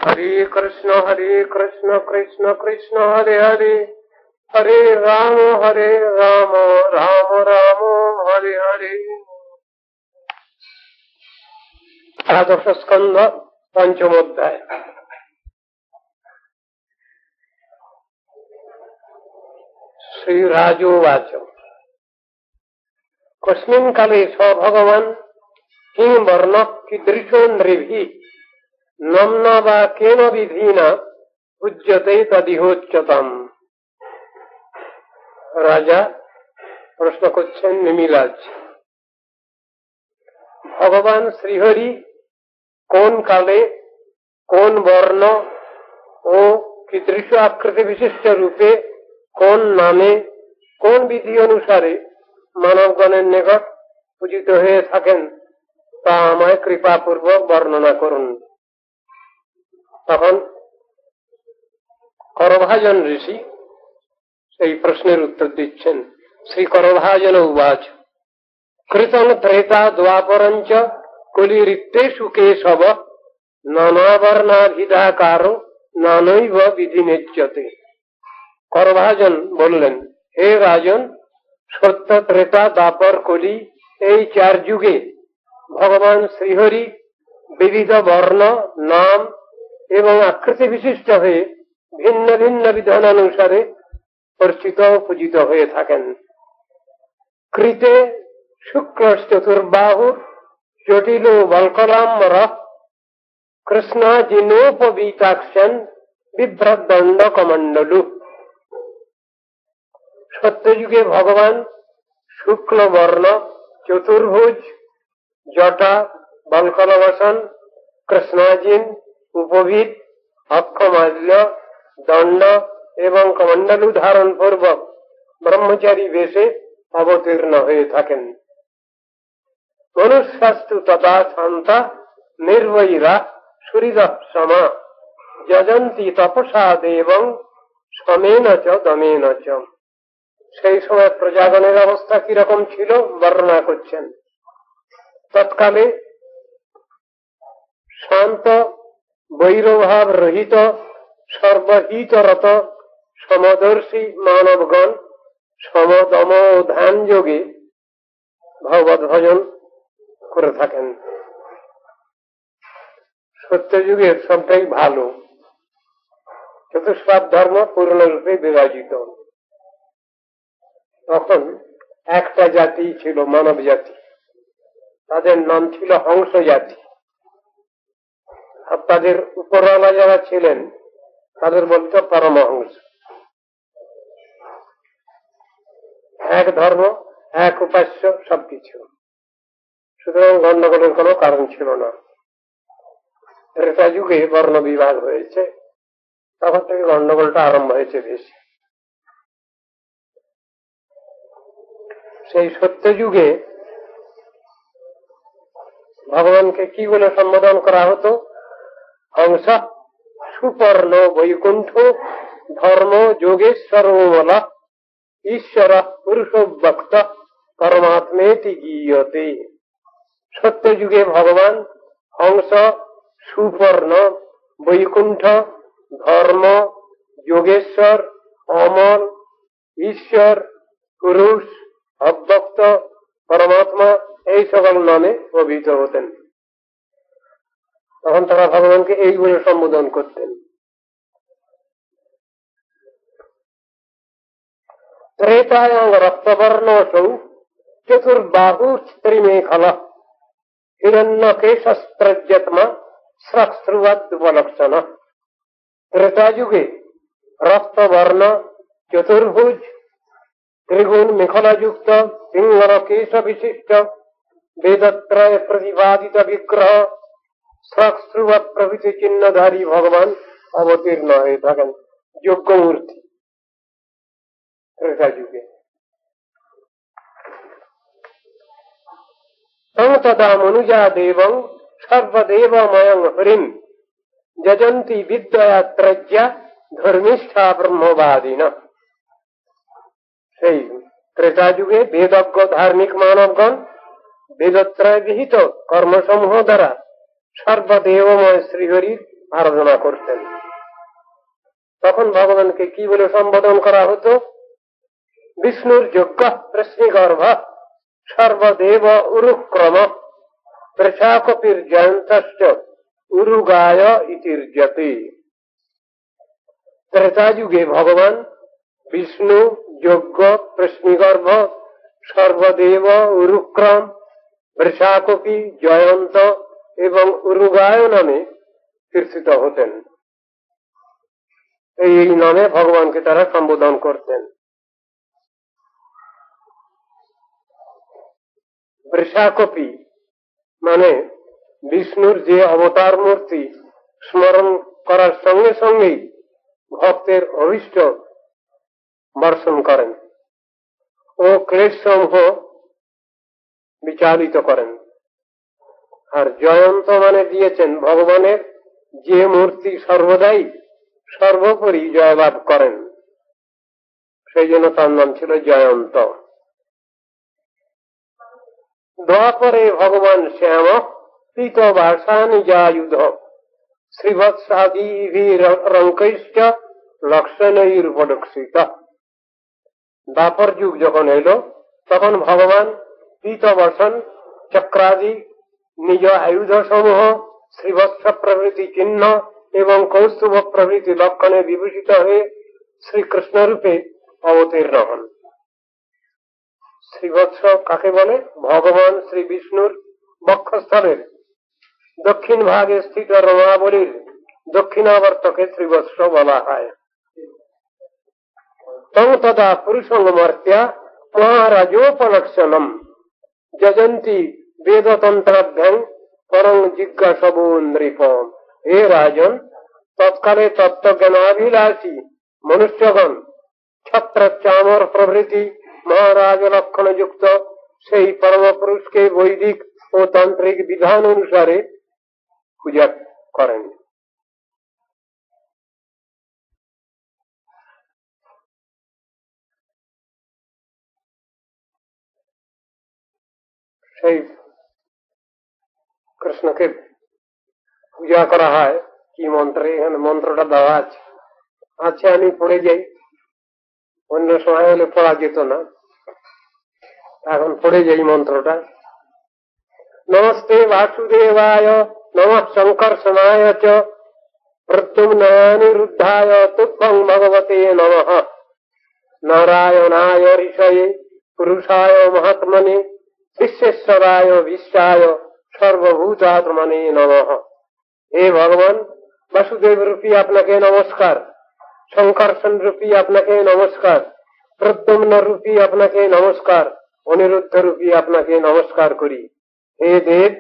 हरे कृष्ण कृष्ण कृष्ण हरे हरे हरे राम राम राम हरे हरे। एकादश स्कंध पंचमोध्याय। श्रीराजोवाच कस्मिन् काले स भगवान् किं वर्णः कीदृशो नृभिः नाम्ना वा केन विधिना पूज्यते तदिहोच्यताम्। রাজা প্রশ্ন করছেন নিমিলাজ, ভগবান শ্রীহরি কোন কালে কোন বর্ণ ও কীদৃশ আকৃতি বিশিষ্ট রূপে কোন নামে কোন বিধি অনুসারে মানবগণের নিকট পূজিত হয়ে থাকেন তা আমায় কৃপাপূর্বক বর্ণনা করুন। তখন করভাজন ঋষি সেই প্রশ্নের উত্তর দিচ্ছেন। শ্রী করভাজন উবাচ কৃতং ত্রেতা দ্বাপরঞ্চ কলিরিক্তেষু কেশব নানাবর্ণাভিধাকারো নানৈব বিধিনেজ্যতে। করভাজন বললেন, হে রাজন, সত্য, ত্রেতা, দ্বাপর, কলি এই চার যুগে ভগবান শ্রীহরি বিবিধ বর্ণ, নাম এবং আকৃতি বিশিষ্ট হয়ে ভিন্ন ভিন্ন বিধানানুসারে অর্চিত ও পূজিত হয়ে থাকেন। কৃতে শুক্লশ্চতুর্বাহুর জটিল বল্কলাম্বর কৃষ্ণাজিনোপবীতাক্ষণ বিভ্রদণ্ড কমণ্ডলু। সত্যযুগে ভগবান শুক্ল বর্ণ, চতুর্ভুজ, জটা, বল্কলবসন, কৃষ্ণাজিন, উপবীত, অক্ষমাল্য, দণ্ড এবং কমণ্ডলু ধারণ পূর্বক ব্রহ্মচারী বেশে অবতীর্ণ হয়ে থাকেন। মনুষ্যাস্তু তথা শান্তা নির্বৈরা সুহৃদসমা যজন্তি তপসা দেবং সমেন চ দমেন চ। সেই সময় প্রজাগণের অবস্থা কিরকম ছিল বর্ণনা করছেন। তৎকালে শান্ত, বৈরভাব রহিত, সর্বহিতরত সমদর্শী মানবগণ সমদম ও ধ্যান যোগে ভগবত ভজন করে থাকেন। সত্যযুগের সবটাই ভালো, চতুষ্পাদ ধর্ম পূর্ণরূপে বিভাজিত। তখন একটা জাতি ছিল মানব জাতি, তাদের নাম ছিল হংস জাতি। আর তাদের উপরওয়ালা যারা ছিলেন তাদের বলতো পরমহংস। এক ধর্ম, এক উপাস্য, সবকিছু। সুতরাং গন্ডগোলের কোনো কারণ ছিল না। ত্রেতা যুগে বর্ণ বিভাগ হয়েছে, তখন থেকে গন্ডগোলটা আরম্ভ হয়েছে বেশি। সেই সত্য যুগে ভগবানকে কি বলে সম্বোধন করা হতো? হংস, সুপর্ণ, বৈকুণ্ঠ, ধর্ম, যোগেশ্বর, মলা, ঈশ্বর, পুরুষ ভক্ত, পরমাত্মেতি গীয়তে। সত্য যুগে ভগবান হংস, সুপর্ণ, বৈকুণ্ঠ, ধর্ম, যোগেশ্বর, অমল, ঈশ্বর, পুরুষ, অব্যক্ত, পরমাত্মা এই সকল নামে অভিহিত হতেন। তখন তারা ভগবানকে এই বলে সম্বোধন করতেন। ত্রেতায়াং রক্তবর্ণসৌ চতুর্বাহু ত্রিমেখলা হিরণ্যকেশস্ত্রজ্যতমা শ্রক্শ্রুবদ্বলক্ষণ। ত্রেতা যুগে রক্তবর্ণ, চতুর্ভুজ, ত্রিগুণ মেখলাযুক্ত, পিঙ্গল কেশ বিশিষ্ট, বেদত্রয় প্রতিপাদিত বিগ্রহ, শ্রক্শ্রুবৎ প্রভৃতি চিহ্নধারী ভগবান অবতীর্ণ হয়ে থাকেন, যজ্ঞমূর্তি ত্রেতা যুগে। তদা মনুজা দেবং সর্বদেবময়ং হরিম যজন্তি বিদ্যয়া ত্রজ্ঞা ধর্মিষ্ঠা ব্রহ্মবাদীন। সেই ত্রেতা যুগে বেদজ্ঞ ধার্মিক মানবগণ বেদত্রয় বিহিত কর্মসমূহ দ্বারা সর্বদেবময় শ্রীহরির আরাধনা করতেন। তখন ভগবানকে কি বলে সম্বোধন করা হতো? বিষ্ণুর যোগ্য প্রশ্নিগর্ভ সর্বদেব উরুক্রম প্রশাকপির জয়ন্তশ্চ উরুগায় ইতির্যতে। ত্রেতা যুগে ভগবান বিষ্ণু যজ্ঞ প্রশ্নিগর্ভ সর্বদেব উরুক্রম বৃষাকপি জয়ন্ত এবং উরুগায় নামে কীর্তিত হতেন। এই নামে ভগবানকে তারা সম্বোধন করতেন। বৃষাকপি মানে বিষ্ণুর যে অবতার মূর্তি স্মরণ করার সঙ্গে সঙ্গেই ভক্তের অভীষ্ট বর্ষণ করেন ও ক্লেশ সমূহ বিচারিত করেন। আর জয়ন্ত মানে দিয়েছেন ভগবানের যে মূর্তি সর্বদাই সর্বোপরি জয়লাভ করেন, সেই জন্য তার নাম ছিল জয়ন্ত। দ্বাপরে ভগবান শ্যাম পীত ভাষা নিজায়ুধ শ্রীবৎসাদিভিরঙ্কৈশ্চ লক্ষণৈর্বদক্ষিত। দ্বাপর যুগ যখন এলো তখন ভগবান পীতবসন চক্রাদি নিজ আয়ুধ সমূহ শ্রীবৎস প্রভৃতি চিহ্ন এবং কৌস্তুভ প্রভৃতি লক্ষণে বিভূষিত হয়ে শ্রীকৃষ্ণ রূপে অবতীর্ণ হন। শ্রীবৎস কাকে বলে? ভগবান শ্রী বিষ্ণুর বক্ষস্থলের দক্ষিণ ভাগে স্থিত রমাবলীর দক্ষিণাবর্তকে শ্রীবৎস বলা হয়। তং তদা পুরুষঙ্গমর্ত্য মহারাজোপলক্ষণম যজন্তি বেদতন্ত্রাভ্যাং পরং জিজ্ঞাসবো নৃপ। হে রাজন, তৎকালে তত্ত্বজ্ঞানাভিলাষী মনুষ্যগণ ছত্র চামর প্রভৃতি মহারাজ লক্ষণ যুক্ত সেই পরম পুরুষকে বৈদিক ও তান্ত্রিক বিধান অনুসারে পূজা করেন। সেই কৃষ্ণকে পূজা করা হয় কি মন্ত্রে? এখানে মন্ত্রটা দেওয়া আছে। আচ্ছা, আমি পড়ে যাই, অন্য সময় হলে পড়া যেত না, এখন পড়ে যাই মন্ত্রটা। নমস্তে বাসুদেবায় নমঃ সংকর্ষণায় চ প্রদ্যুম্নানিরুদ্ধায় তুভ্যং ভগবতে নমঃ। নারায়ণায় ঋষয়ে পুরুষায় মহাত্মনে বিশ্বেশ্বরায় বিশ্বায় সর্বভূতাত্মনে নমঃ। হে ভগবান, বাসুদেব রূপী আপনাকে নমস্কার, সংকর্ষণ রূপী আপনাকে নমস্কার, প্রদ্যুম্ন রূপী আপনাকে নমস্কার, অনিরুদ্ধ রূপী আপনাকে নমস্কার করি। হে দেব,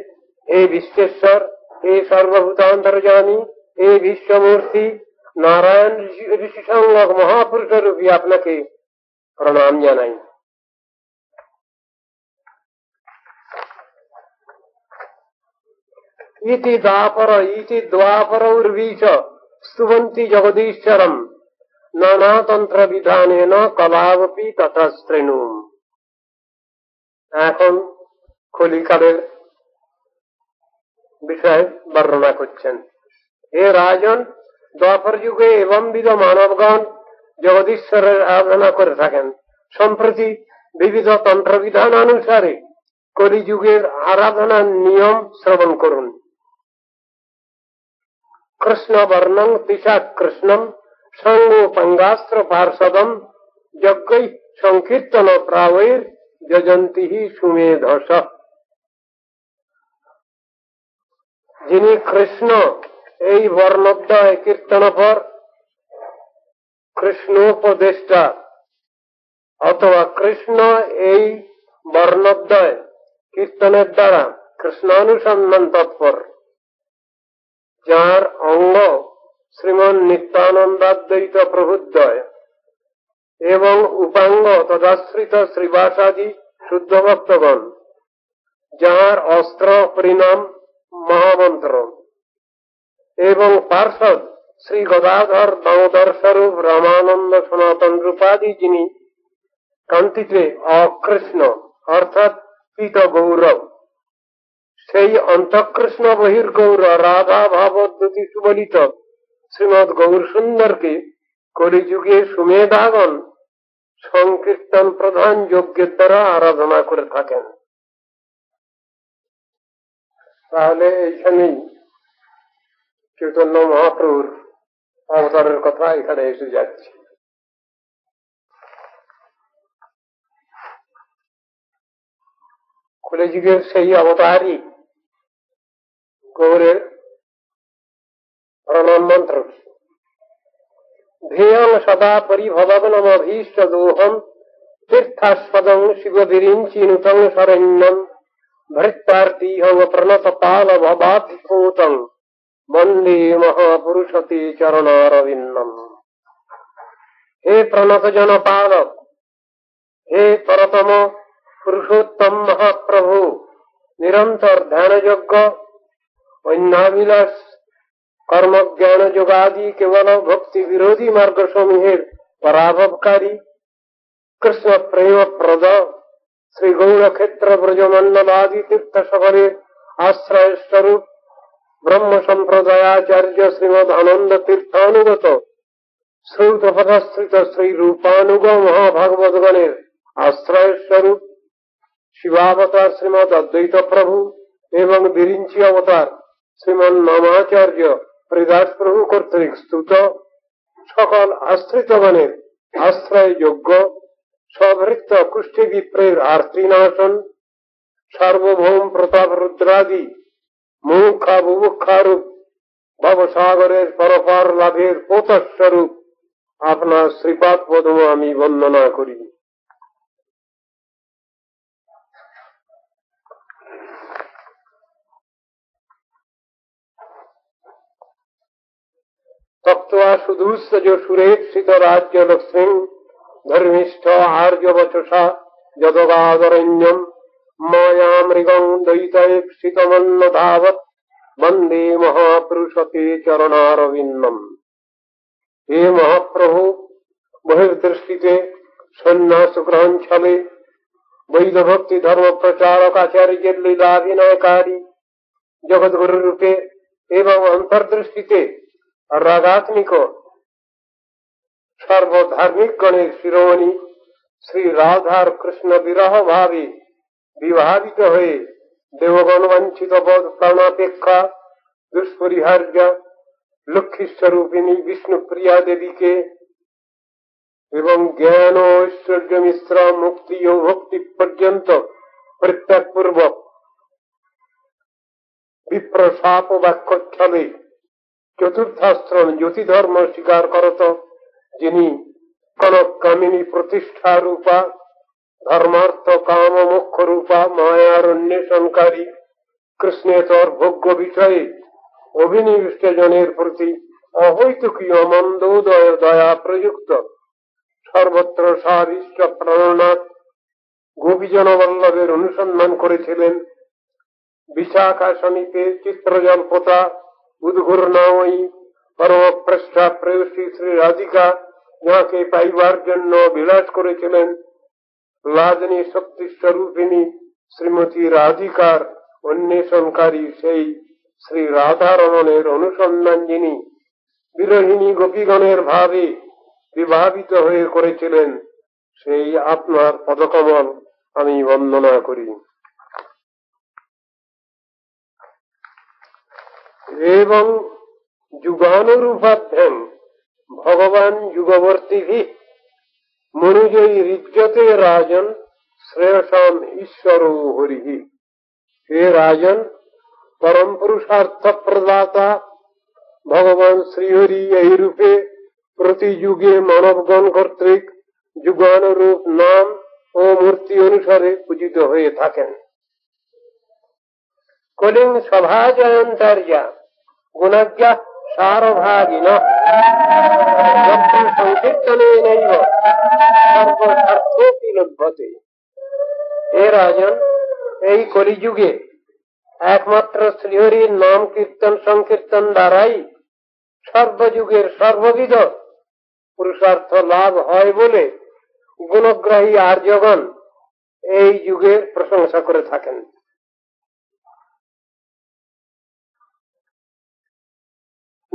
হে বিশ্বেশ্বর, হে সর্বভূতান্তর্যামী, হে বিশ্বমূর্তি নারায়ণ ঋষি সংজ্ঞক মহাপুরুষ রূপী আপনাকে প্রণাম জানাই। ইতি দ্বাপরৌর্বীশ স্তুবন্তি জগদীশ্বরম নানাতন্ত্র বিধানেন কলাবপি তথা শ্রেণু। এখন কলিকালের বিষয় বর্ণনা করছেন। হে রাজন, দ্বাপর যুগে এবংবিধ মানবগণ জগদীশ্বরের আরাধনা করে থাকেন। সম্প্রতি বিবিধ তন্ত্রবিধান অনুসারে কলিযুগের আরাধনার নিয়ম শ্রবণ করুন। কৃষ্ণ বর্ণং তিষা কৃষ্ণম সঙ্গোপঙ্গাস্ত্র পার্ষদম যজ্ঞৈ সংকীর্তন প্রাবৈর যজন্তি সুমেধস। যিনি কৃষ্ণ এই বর্ণোদ্বয় কীর্তন পর কৃষ্ণোপদেষ্টা অথবা কৃষ্ণ এই বর্ণোদ্বয় কীর্তনের দ্বারা কৃষ্ণানুসন্ধান তৎপর, যার অঙ্গ শ্রীমন নিত্যানন্দাদ্বৈত প্রভুদ্বয় এবং উপাঙ্গ তদাশ্রিত শ্রীবাসাদি শুদ্ধ ভক্তগণ, যাহার অস্ত্র পরিণাম মহামন্ত্র এবং পার্ষদ শ্রী গদাধর দামোদর স্বরূপ রামানন্দ সনাতন রূপাদি, যিনি কান্তিতে অকৃষ্ণ অর্থাৎ পীত গৌরব, সেই অন্তঃকৃষ্ণ বহির্গৌর রাধা ভাবদ্যুতি সুবলিত শ্রীমৎ গৌর সুন্দরকে কলিযুগে সুমেধাগণ সংকীর্তন প্রধান যজ্ঞের দ্বারা আরাধনা করে থাকেন। তাহলে এইখানেই চৈতন্য মহাপ্রভুর অবতারের কথা এখানে এসে যাচ্ছে। কলিযুগের সেই অবতারই গৌরের প্রণাম মন্ত্র। ध्येयं सदा परिभवग्नमभीष्टदोहं तीर्थास्पदं शिवविरिञ्चिनुतं शरण्यं भृत्यार्तिहं प्रणतपालभवाधिकोतं वन्दे महापुरुषते चरणारविन्दम्। हे प्रणत जनपालक, हे परतम पुरुषोत्तम महाप्रभु, निरंतर ध्यान यज्ञ अन्याभिलाष कर्म ज्ञान योगादि केवल भक्ति विरोधी मार्ग समूहेर पराभवकारी कृष्ण प्रेम प्रद श्री गौर क्षेत्र ब्रजमंडलादि तीर्थ सकलेर आश्रय स्वरूप ब्रह्म संप्रदायाचार्य श्रीमद आनंद तीर्थानुगत श्रुत पदस्थित श्री रूपानुग महाभागवतगणेर आश्रय स्वरूप शिवावतार श्रीमद अद्वैत प्रभु एवं विरिंची अवतार श्रीमन नामाचार्य हरिदास प्रभु कर्तृक स्तुत सकल आश्रितगणेर आश्रय योग्य सभृत्त कुष्ठी विप्रेर आर्तिनाशन सार्वभौम प्रताप रुद्रादि मुमुक्षा बुभुक्षारूप भवसागरेर परपार लाभेर पोतस्वरूप आपनार श्रीपाद पद्म आमी वंदना करी। तप्त्वा सुदूषज सुरेक्षित राज्य लक्ष्मी धर्मिष्ठ आर्य वचसा यदगादरण्यम माया मृगं दैतैक्षितमन्न धावत वंदे महापुरुषते चरणारविन्दम्। हे महाप्रभु, बहिर्दृष्टिते सन्यास ग्रहण छले वैध भक्ति धर्म प्रचारक आचार्य लीलाभिनयकारी जगद्गुरु रूपे एवं अंतर्दृष्टिते रागात्मिक सर्वधार्मिक गणेर शिरोमणि श्री राधार कृष्ण विरह भावे विभावित हुए देवगण वंचित बोध प्राणापेक्षा दुष्परिहार्य लक्ष्मी स्वरूपिणी विष्णु प्रिया देवी के एवं ज्ञान ऐश्वर्य मिश्र मुक्ति और भक्ति पर्यंत प्रत्याग पूर्वक विप्रशाप वाक्य छले चतुर्थाश्रम ज्योति धर्म स्वीकार करत जिनी कनक कामिनी प्रतिष्ठा रूपा धर्मार्थ काम मोक्ष रूपा मायार अन्वेषणकारी कृष्णेतर भोग्य विषये अभिनिविष्ट जनेर प्रति अहैतुकीय मंदोदय दया प्रयुक्त सर्वत्र साविष्ट प्राणनाथ गोपीजन वल्लभेर अनुसंधान करेছিলেন। विशाखा समीपे चित्रजल पोता उद्घूर्णामयी परम प्रष्ठा प्रेयसी श्री राधिका यहाँ के पाइबार जन्य विलास करेছিলেন। लाजनी शक्ति स्वरूपिणी श्रीमती राधिकार अन्वेषणकारी सेई श्री राधा रमणेर अनुसंधान जिनी বিরহিনী গোপীগণের ভাবে বিভাবিত হয়ে করেছিলেন সেই আপনার পদকমল আমি বন্দনা করি। एवं जुगानुरूपाभ्यां भगवान युगवर्ती मनुजैरिज्यते राजन श्रेयसाम ईश्वरो हरि। हे राजन, परम पुरुषार्थ प्रदाता भगवान श्रीहरि यही रूपे प्रति युगे मानवगण कर्तृक जुगानुरूप नाम और मूर्ति अनुसारे पूजित हुए थाकेन। कलिंग सभा जयंतार्या गुणज्ञ सारभागिन संकीर्तनेनैव सर्वार्थोऽपि लभ्यते। हे राजन, এই কলিযুগে একমাত্র শ্রীহরির নাম কীর্তন সংকীর্তন দ্বারাই সর্বযুগের সর্ববিধ পুরুষার্থ লাভ হয় বলে গুণগ্রাহী আর্যগণ এই যুগের প্রশংসা করে থাকেন।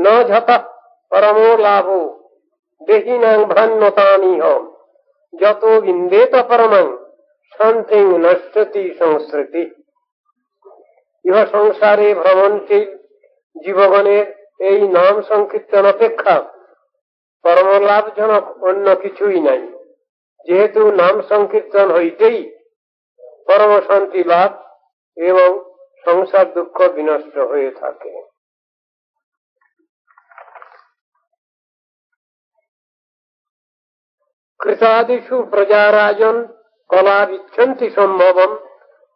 न झत परमो लाभो देहिनां भ्रान्यतानिह যতো বিন্দেত পরমং শান্তিং নশ্যতি সংস্কৃতি। ইহা সংসারে ভ্রমণশীল জীবগণের এই নাম সংকীর্তন অপেক্ষা পরম লাভজনক অন্য কিছুই নাই। যেহেতু নাম সংকীর্তন হইতেই পরম শান্তি লাভ এবং সংসার দুঃখ বিনষ্ট হয়ে থাকে। কৃতাদিষু প্রজারাজন কলা বিচ্ছন্তি সম্ভবম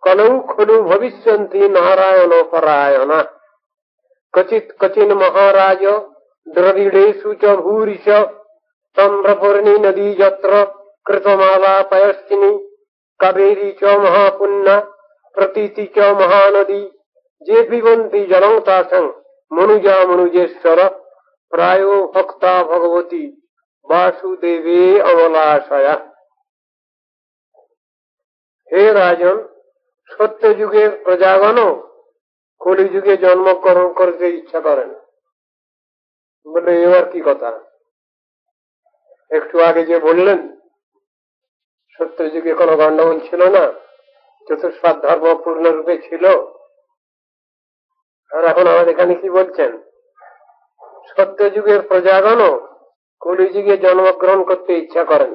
কলৌ খলু ভবিষ্যন্তি নারায়ণ পরায়ণা। ক্বচিৎ ক্বচিন মহারাজ দ্রবিড়েষু চ ভূরিশ তাম্রপর্ণী নদী যত্র কৃতমালা পয়স্তিনী কাবেরী চ মহাপুণ্যা প্রতীতি চ মহানদী যে পিবন্তি জলং তাসং মনুজা মনুজেশ্বর প্রায় ভক্তা ভগবতী বাসুদেবে অমলাশয়া। হে রাজন, সত্য যুগের প্রজাগণ কলিযুগে জন্মগ্রহণ করতে ইচ্ছা করেন। বলে এবার কি কথা? একটু আগে যে বললেন সত্য যুগে কোনো গন্ডগোল ছিল না, চতুষ্পাদ ধর্ম পূর্ণরূপে ছিল, আর এখন আমাদের এখানে কি বলছেন? সত্য যুগের প্রজাগণ কলিযুগে জন্মগ্রহণ করতে ইচ্ছা করেন।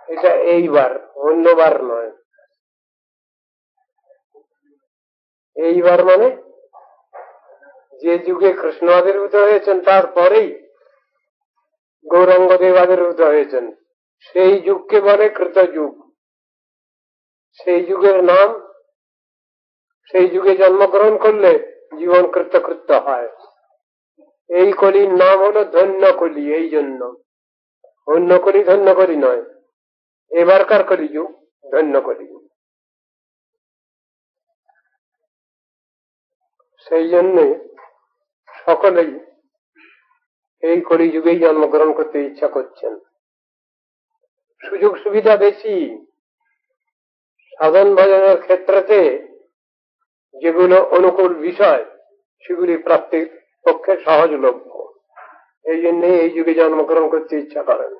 এটা এইবার, অন্যবার নয়। এইবার মানে যে যুগে কৃষ্ণ আবির্ভূত হয়েছেন তারপরেই গৌরাঙ্গ দেব আবির্ভূত হয়েছেন, সেই যুগকে বলে কৃত যুগ। সেই যুগের নাম, সেই যুগে জন্মগ্রহণ করলে জীবন কৃতকৃত্য হয়। এই কলির নাম হলো ধন্য কলি। এই জন্য অন্য কলি ধন্য কলি নয়, এবারকার কলিযুগ ধন্য কলি। সেই জন্যে সকলেই এই কলিযুগেই জন্মগ্রহণ করতে ইচ্ছা করছেন। সুযোগ সুবিধা বেশি, সাধন ভজনের ক্ষেত্রে যেগুলো অনুকূল বিষয় সেগুলি প্রাপ্তির পক্ষে সহজলভ্য। এই জন্য এই যুগে জন্মগ্রহণ করতে ইচ্ছা করেন।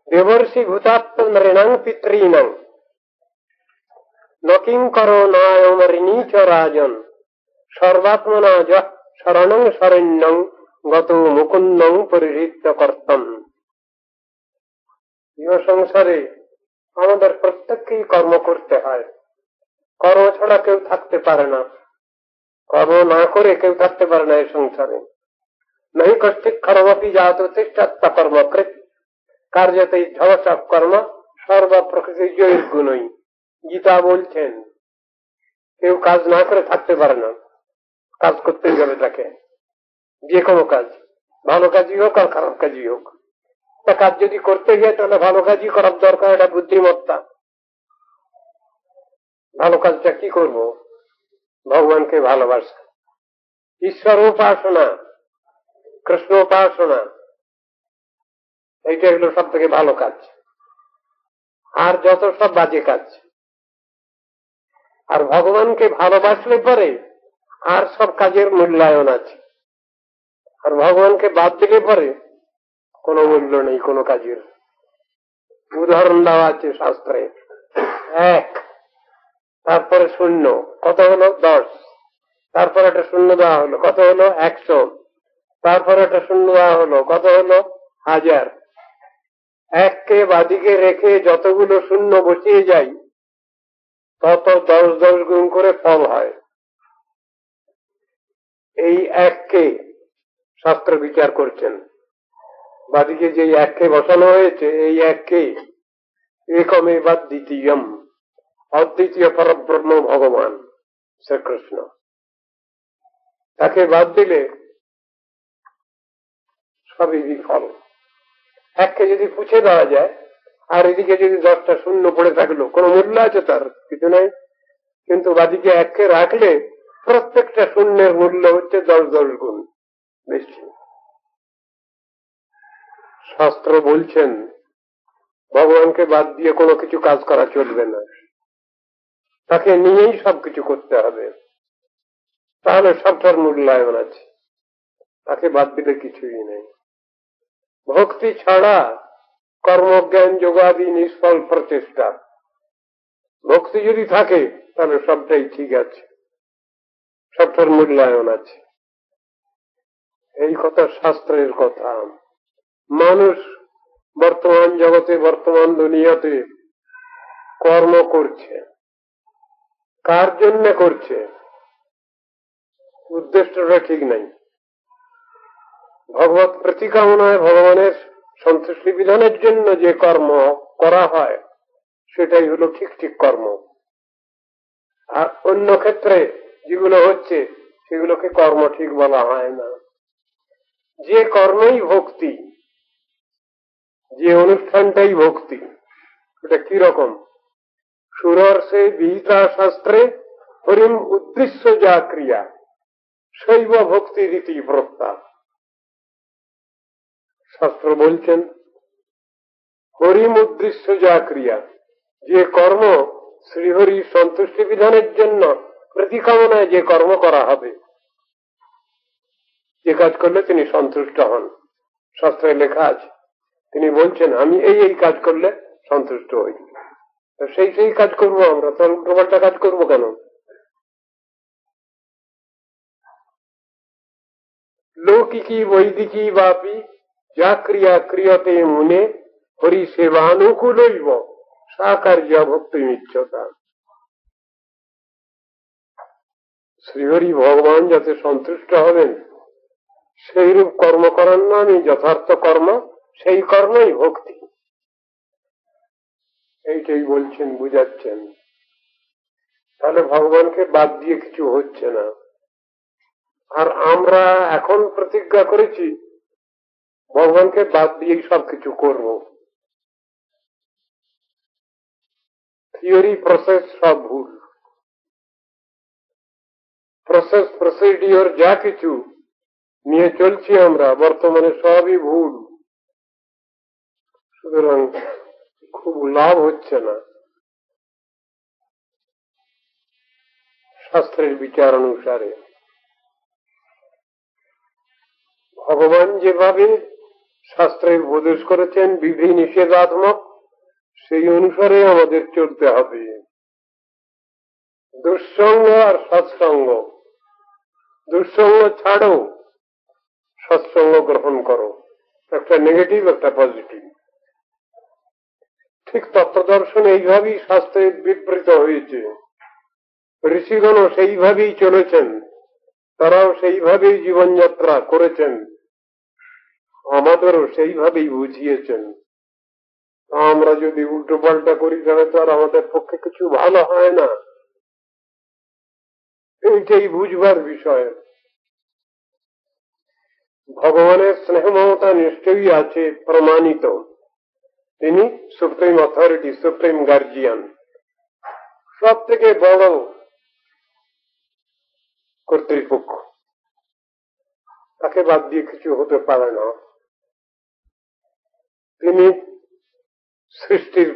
দেবর্ষি ভূতাত্ম নৃণাং পিতৃণাং নকিং করো নায়মরিণী চ রাজন সর্বাত্মনা যঃ শরণং শরণ্যং গত মুকুন্দং পরিহৃত্য কর্তম। ইহ সংসারে আমাদের প্রত্যেককেই কর্ম করতে হয়। কর্ম ছাড়া কেউ থাকতে পারে না, কর্ম না করে কেউ থাকতে পারে না এই সংসারে। নহি কষ্টিক কর্মপি জাত তিষ্ঠত্য কর্মকৃত কার্যতে ধ্বংস কর্ম সর্বপ্রকৃতি জয়ের গুণই। গীতা বলছেন কেউ কাজ না করে থাকতে পারে না, কাজ করতেই হবে তাকে। যে কোনো কাজ, ভালো কাজই হোক আর খারাপ কাজই হোক, তা কাজ যদি করতে যায় তাহলে ভালো কাজই করার দরকার। এটা বুদ্ধিমত্তা। ভালো কাজটা কি করব? ভগবানকে ভালোবাসা, ঈশ্বর উপাসনা, কৃষ্ণ উপাসনা, এইটা হলো সব থেকে ভালো কাজ। আর যত সব বাজে কাজ। আর ভগবানকে ভালোবাসলে পরে আর সব কাজের মূল্যায়ন আছে। আর ভগবানকে বাদ দিলে পরে কোনো মূল্য নেই কোনো কাজের। উদাহরণ দেওয়া আছে শাস্ত্রে। 1, তারপরে 0, কত হলো? 10, তারপরে একটা 0 দেওয়া হলো, কত হলো? 100, তারপরে একটা 0 দেওয়া হলো, কত হলো? 1000। 1কে বাদিকে রেখে যতগুলো 0 বসিয়ে যায় তত 10 গুণ করে ফল হয়। এই 1কে শাস্ত্র বিচার করছেন। বাদিকে যে 1কে বসানো হয়েছে, এই 1কে একমেবাদ দ্বিতীয়ম, অদ্বিতীয় পরব্রহ্ম ভগবান শ্রীকৃষ্ণ। তাকে বাদ দিলে সবই বিফল। 1কে যদি পুছে দেওয়া যায় আর এদিকে যদি 10টা 0 পড়ে থাকলো, কোন মূল্য আছে তার? কিছু নাই। কিন্তু বাদিকে 1কে রাখলে প্রত্যেকটা 0-এর মূল্য হচ্ছে 10 গুণ বেশি। শাস্ত্র বলছেন ভগবানকে বাদ দিয়ে কোনো কিছু কাজ করা চলবে না। তাকে নিয়েই সবকিছু করতে হবে, তাহলে সবটার মূল্যায়ন আছে। তাকে বাদ দিলে কিছুই নেই। ভক্তি ছাড়া কর্মজ্ঞান যোগাদি নিষ্ফল প্রচেষ্টা। ভক্তি যদি থাকে তাহলে সবটাই ঠিক আছে, সবটার মূল্যায়ন আছে। এই কথা শাস্ত্রের কথা। মানুষ বর্তমান জগতে, বর্তমান দুনিয়াতে কর্ম করছে, কার জন্য করছে উদ্দেশ্যটা ঠিক নাই। ভগবত প্রতিকামনায়, ভগবানের সন্তুষ্টি বিধানের জন্য যে কর্ম করা হয় সেটাই হলো ঠিক ঠিক কর্ম। আর অন্য ক্ষেত্রে যেগুলো হচ্ছে সেগুলোকে কর্ম ঠিক বলা হয় না। যে কর্মই ভক্তি, যে অনুষ্ঠানটাই ভক্তি, এটা কি রকম? সুরর্ষে বিহিতা শাস্ত্রে হরিম উদ্দেশ্য যা ক্রিয়া শৈব ভক্তি রীতি প্রত্যা। শাস্ত্র বলছেন হরিম উদ্দেশ্য যা ক্রিয়া, যে কর্ম শ্রীহরি সন্তুষ্টি বিধানের জন্য প্রতিকামনায় যে কর্ম করা হবে, যে কাজ করলে তিনি সন্তুষ্ট হন, শাস্ত্রে লেখা আছে। তিনি বলছেন আমি এই কাজ করলে সন্তুষ্ট হই, সেই কাজ করবো আমরা, তার উল্টোপাল্টা কাজ করবো কেন? লৌকিকি বৈদিকী বাপি যা ক্রিয়া ক্রিয়তে মুনে হরি সেবানুকূলইব সা কার্য ভক্তি ইচ্ছতা। শ্রীহরি ভগবান যাতে সন্তুষ্ট হবেন সেইরূপ কর্ম করার নামই যথার্থ কর্ম, সেই কর্মই ভক্তি। এইটাই বলছেন, বুঝাচ্ছেন। তাহলে ভগবানকে বাদ দিয়ে কিছু হচ্ছে না। আর আমরা এখন প্রতিজ্ঞা করেছি ভগবানকে বাদ দিয়েই সবকিছু করব। থিওরি প্রসেস সব ভুল, প্রসেস প্রসিডিওর যা কিছু নিয়ে চলছি আমরা বর্তমানে সবই ভুল। সুতরাং খুব লাভ হচ্ছে না। শাস্ত্রের বিচার অনুসারে ভগবান যেভাবে শাস্ত্রে উপদেশ করেছেন বিধি নিষেধাত্মক, সেই অনুসারে আমাদের চলতে হবে। দুঃসঙ্গ আর সৎসঙ্গ, দুঃসঙ্গ ছাড়ো, সৎসঙ্গ গ্রহণ করো। একটা নেগেটিভ, একটা পজিটিভ। ঠিক তত্ত্বদর্শন এইভাবেই শাস্ত্রে বিবৃত হয়েছে। ঋষিগণও সেইভাবেই চলেছেন, তারাও সেইভাবেই জীবনযাত্রা করেছেন, আমাদেরও সেইভাবেই বুঝিয়েছেন। আমরা যদি উল্টো পাল্টা করি তাহলে তো আর আমাদের পক্ষে কিছু ভালো হয় না। এইটাই বুঝবার বিষয়। ভগবানের স্নেহ মমতা নিশ্চয়ই আছে, প্রমাণিত। তিনি সুপ্রিম অথরিটি, সুপ্রিম গার্জিয়ান, সব থেকে বড় কর্তৃপক্ষ। তাকে বাদ দিয়ে কিছু হতে পারে না। তিনি সৃষ্টির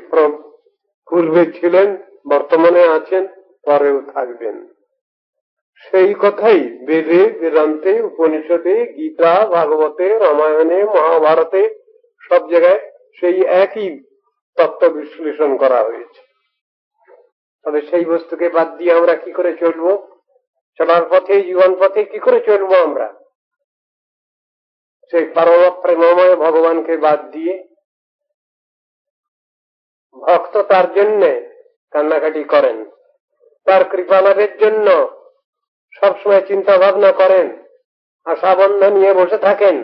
পূর্বে ছিলেন, বর্তমানে আছেন, পরেও থাকবেন। সেই কথাই বেদে, বেদান্তে, উপনিষদে, গীতা, ভাগবতে, রামায়ণে, মহাভারতে সব জায়গায় সেই একই তত্ত্ব বিশ্লেষণ করা হয়েছে। তবে সেই বস্তুকে বাদ দিয়ে আমরা কি করে চলবো? চলার পথে, জীবন পথে কি করে চলবো আমরা? সেই পরম প্রেমময় ভগবানকে বাদ দিয়ে ভক্ত তার জন্যে কান্নাকাটি করেন, তার কৃপালাভের জন্য সবসময় চিন্তা ভাবনা করেন, আশাবন্ধ নিয়ে বসে থাকেন।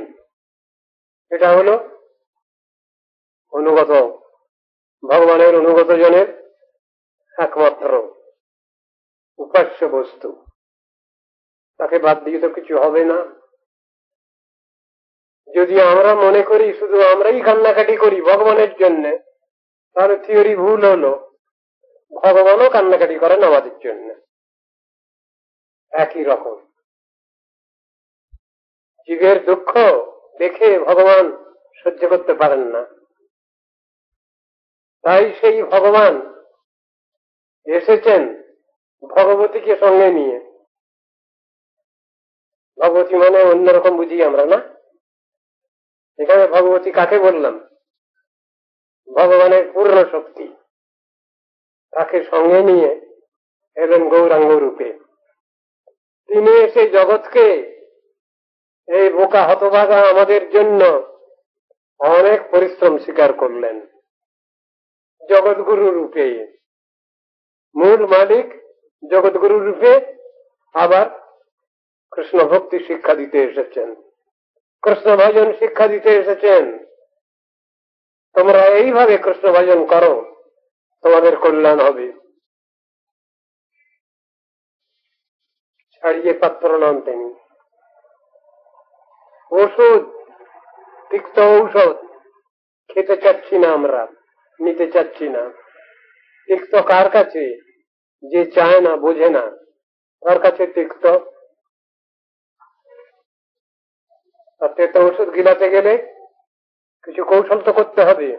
এটা হলো অনুগত, ভগবানের অনুগত জনের একমাত্র উপাস্য বস্তু। তাকে বাদ দিয়ে তো কিছু হবে না। যদি আমরা মনে করি শুধু আমরাই কান্নাকাটি করি ভগবানের জন্য, তাহলে থিওরি ভুল হলো। ভগবানও কান্নাকাটি করেন আমাদের জন্য, একই রকম। জীবের দুঃখ দেখে ভগবান সহ্য করতে পারেন না, তাই সেই ভগবান এসেছেন ভগবতীকে সঙ্গে নিয়ে। ভগবতী মানে অন্যরকম বুঝি আমরা, না? এখানে ভগবতী কাকে বললাম? ভগবানের পূর্ণ শক্তি, তাকে সঙ্গে নিয়ে এলেন গৌরাঙ্গ রূপে। তিনি এসে জগৎকে, এই বোকা হতভাগা আমাদের জন্য অনেক পরিশ্রম স্বীকার করলেন জগৎগুরু রূপে। মূল মালিক জগৎগুরু রূপে, আবার কৃষ্ণ ভক্তি শিক্ষা দিতে এসেছেন, কৃষ্ণ ভজন শিক্ষা দিতে এসেছেন। তোমরা এইভাবে কৃষ্ণ ভজন করো, তোমাদের কল্যাণ হবে। ছাড়িয়ে পাত্র নন তিনি। ওষুধ, তিক্ত ঔষধ খেতে চাচ্ছি না আমরা, নিতে চাচ্ছি না। তিক্ত কার কাছে? যে চায় না, বোঝে না, তার কাছে তিক্ত। তেতো ওষুধ গিলাতে গেলে কিছু কৌশল তো করতে হবে।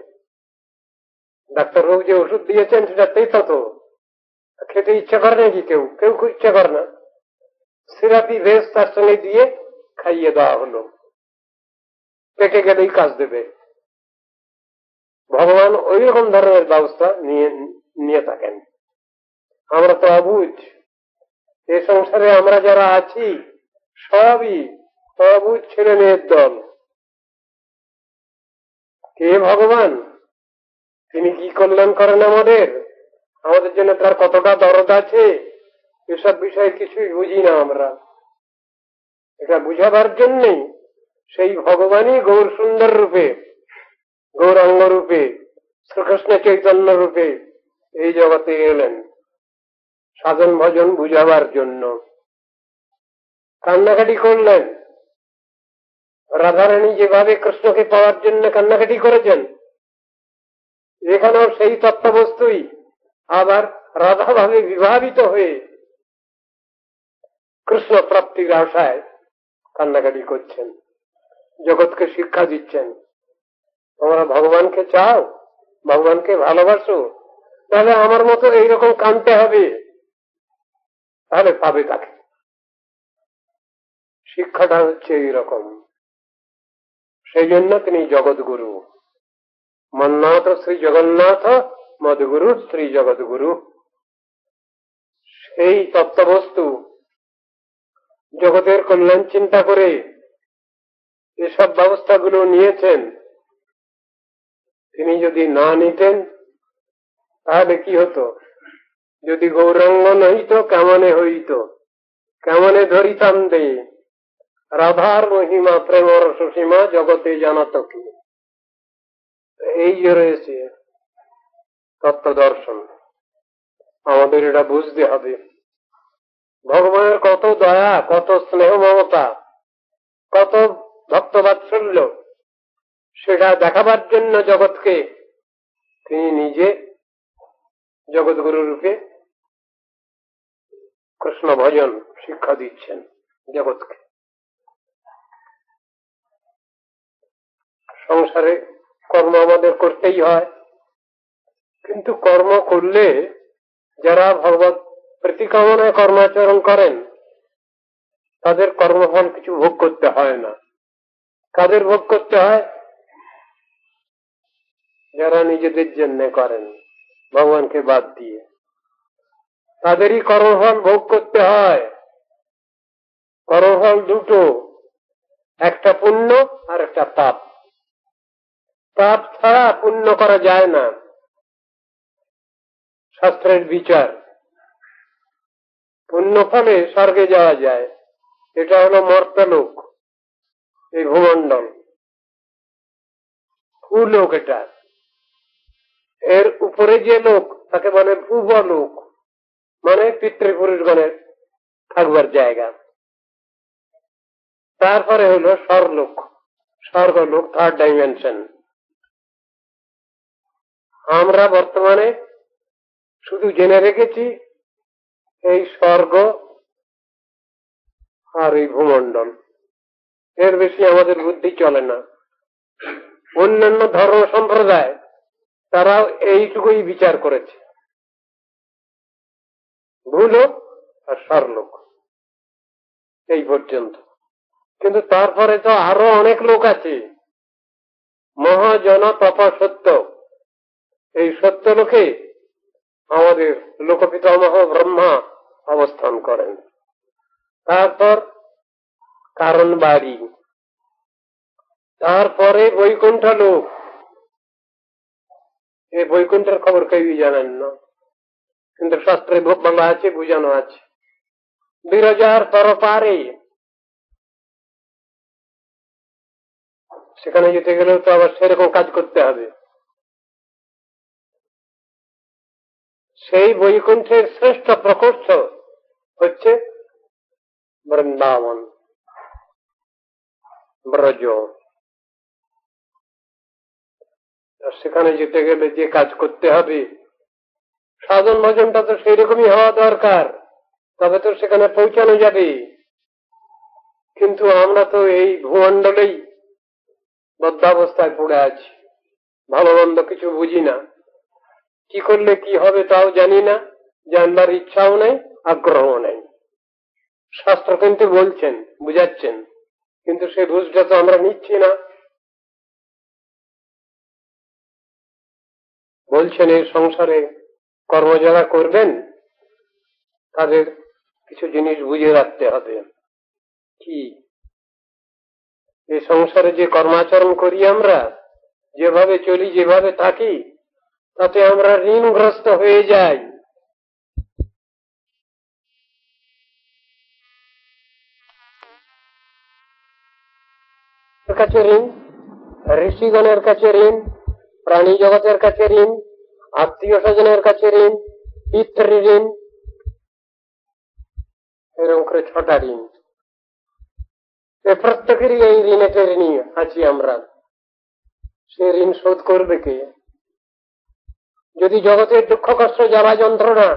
ডাক্তারবাবু যে ওষুধ দিয়েছেন সেটা তেতো, তো খেতে ইচ্ছা করে নাকি? কেউ কেউ ইচ্ছা করে না। সিরাপি ভেজ তার সঙ্গে দিয়ে খাইয়ে দেওয়া হলো, পেটে গেলেই কাজ দেবে। ভগবান ওই রকম ধরনের ব্যবস্থা নিয়ে থাকেন। আমরা তো অবুঝ। এ সংসারে আমরা যারা আছি সবই অবুঝ ছেলে মেয়ের দল। কে ভগবান? তিনি কি কল্যাণ করেন আমাদের জন্য তার কতটা দরদ আছে, এসব বিষয়ে কিছুই বুঝি না আমরা। এটা বুঝাবার জন্যই সেই ভগবানই গৌর সুন্দর রূপে, গৌরাঙ্গ রূপে, শ্রীকৃষ্ণ চৈতন্য রূপে এই জগতে এলেন সাধন ভজন বুঝাবার জন্য। কান্নাকাটি করলেন। রাধারানী যেভাবে কৃষ্ণকে পাওয়ার জন্য কান্নাকাটি করেছেন, এখানেও সেই তত্ত্ববস্তুই আবার রাধা ভাবে বিভাবিত হয়ে কৃষ্ণ প্রাপ্তির আশায় কান্নাকাটি করছেন, জগৎকে শিক্ষা দিচ্ছেন। তোমরা ভগবানকে চাও, ভগবানকে ভালোবাসো, তাহলে আমার মতো এইরকম কাঁদতে হবে, তাহলে পাবে তাকে। শিক্ষাটা হচ্ছে এইরকম। সেই জন্য তিনি জগৎগুরু। মন্নাথ শ্রী জগন্নাথ মদগুরু শ্রী জগৎগুরু। সেই তত্ত্ববস্তু জগতের কল্যাণ চিন্তা করে এসব ব্যবস্থাগুলো নিয়েছেন। তিনি যদি না নিতেন তাহলে কি হতো? যদি গৌরাঙ্গ নহিত কেমনে হইত, কেমনে ধরিতাম দে রাধার মহিমা প্রেমর সুসীমা জগতে জানাত কি। এই যে রয়েছে তত্ত্ব দর্শন, আমাদের এটা বুঝতে হবে। ভগবানের কত দয়া, কত স্নেহ মমতা, কত ভক্ত বাৎসল্য, সেটা দেখাবার জন্য জগৎকে তিনি নিজে জগৎগুরু রূপে কৃষ্ণ ভজন শিক্ষা দিচ্ছেন জগৎকে। সংসারে কর্ম আমাদের করতেই হয়, কিন্তু কর্ম করলে যারা ভগবত প্রতিকামনায় কর্মাচরণ করেন তাদের কর্মফল কিছু ভোগ করতে হয় না। কাদের ভোগ করতে হয়? যারা নিজেদের জন্য করেন ভগবানকে বাদ দিয়ে, তাদেরই কর্মফল ভোগ করতে হয়। কর্মফল দুটো, একটা পুণ্য আর একটা পাপ। পাপ ছাড়া পুণ্য করা যায় না, শাস্ত্রের বিচার। পুণ্য ফলে স্বর্গে যাওয়া যায়, এটা হলো মর্তলোক, এই ভূমণ্ডল ভূলোক। এটা এর উপরে যে লোক তাকে বলে ভূবলোক, মানে পিতৃপুরুষগণের থাকবার জায়গা। তারপরে হলো স্বর্গলোক, স্বর্গলোক থার্ড ডাইমেনশন। আমরা বর্তমানে শুধু জেনে রেখেছি এই স্বর্গ আর এই ভূমণ্ডল, এর বেশি আমাদের বুদ্ধি চলে না। অন্যান্য ধর্ম সম্প্রদায় তারাও এইটুকুই বিচার করেছে। ভূলোক আর স্বর্লোক, এই পর্যন্ত। কিন্তু তারপরে তো আরো অনেক লোক আছে, মহাজন তপ সত্য, এই সত্য লোকে আমাদের লোকপিতামহ ব্রহ্মা অবস্থান করেন। তারপর কারণ বাড়ি, তারপরে বৈকুণ্ঠ লোক। এই বৈকুণ্ঠের খবর কেউই জানেন না, কিন্তু শাস্ত্রে বলা আছে, বুঝানো আছে। বিরজার পরপারে, সেখানে যেতে গেলেও তো আবার সেরকম কাজ করতে হবে। সেই বৈকুণ্ঠের শ্রেষ্ঠ প্রকোষ্ঠ হচ্ছে বৃন্দাবন, ব্রজ। সেখানে যেতে গেলে যে কাজ করতে হবে, সাধন ভজনটা তো সেই রকমই হওয়া দরকার, তবে তো সেখানে পৌঁছানো যাবে। কিন্তু আমরা তো এই ভূমণ্ডলেই বদ্ধাবস্থায় পড়ে আছি, ভালো মন্দ কিছু বুঝি না, কি করলে কি হবে তাও জানি না, জানবার ইচ্ছাও নেই, আগ্রহও নেই। শাস্ত্র কিন্তু বলছেন, বুঝাচ্ছেন, কিন্তু সে বুঝটা তো আমরা নিচ্ছি না। বলছেন এই সংসারে কর্ম যারা করবেন তাদের কিছু জিনিস বুঝে রাখতে হবে। কি? এই সংসারে যে কর্মাচরণ করি আমরা, যেভাবে চলি, যেভাবে থাকি, তাতে আমরা ঋণগ্রস্ত হয়ে যাই। কাছে ঋণ, ঋষিগণের কাছে ঋণ, প্রাণী জগতের কাছে ঋণ, আত্মীয় স্বজনের কাছে ঋণ, পিতৃ ঋণ, এরকম করে 6টা ঋণ। প্রত্যেকেরই এই ঋণের ঋণী আছি আমরা। সে ঋণ শোধ করবে কে? যদি জগতের দুঃখ কষ্ট জ্বালা যন্ত্রণা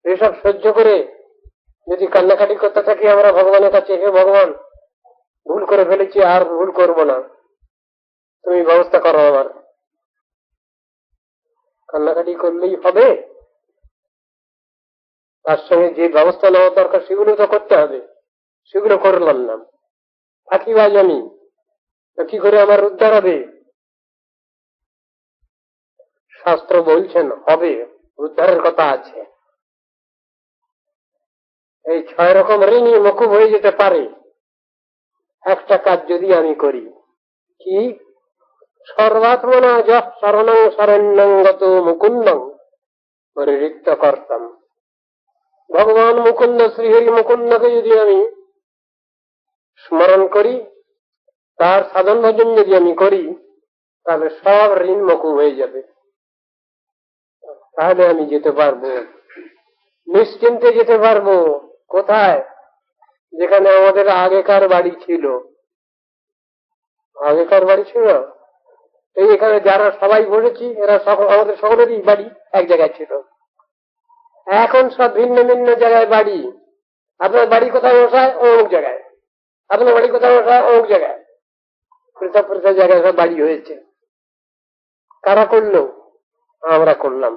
এসব সহ্য করে যদি কান্নাকাটি করতে থাকি আমরা ভগবানের কাছে, হে ভগবান ভুল করে ফেলেছি, আর ভুল করব না, তুমি ব্যবস্থা করো আমার, কান্নাকাটি করলেই হবে? তার সঙ্গে যে ব্যবস্থা নেওয়া দরকার সেগুলো তো করতে হবে, সেগুলো করলাম না, ফাঁকিবাজ আমি, কি করে আমার উদ্ধার হবে? শাস্ত্র বলছেন হবে, উদ্ধারের কথা আছে। এই 6 রকম ঋণই মকুব হয়ে যেতে পারে একটা কাজ যদি আমি করি। কি? সর্বাত্মনা যঃ শরণং শরণ্যং গত মুকুন্দং পরিরিক্ত করতাম। ভগবান মুকুন্দ, শ্রীহরি মুকুন্দকে যদি আমি স্মরণ করি, তার সাধন ভজন যদি আমি করি, তাহলে সব ঋণ মকুব হয়ে যাবে। তাহলে আমি যেতে পারবো, নিশ্চিন্তে যেতে পারবো। কোথায়? যেখানে আমাদের আগেকার বাড়ি ছিল। আগেকার বাড়ি ছিল এই এখানে যারা সবাই বসেছি, এরা আমাদের সকলেরই বাড়ি এক জায়গায় ছিল। এখন সব ভিন্ন ভিন্ন জায়গায় বাড়ি। আপনার বাড়ি কোথায় বসায়? অমুক জায়গায়। আপনার বাড়ি কোথায় বসায়? অমুক জায়গায়। পৃথক পৃথক জায়গায় সব বাড়ি হয়েছে। কারা করলো? আমরা করলাম,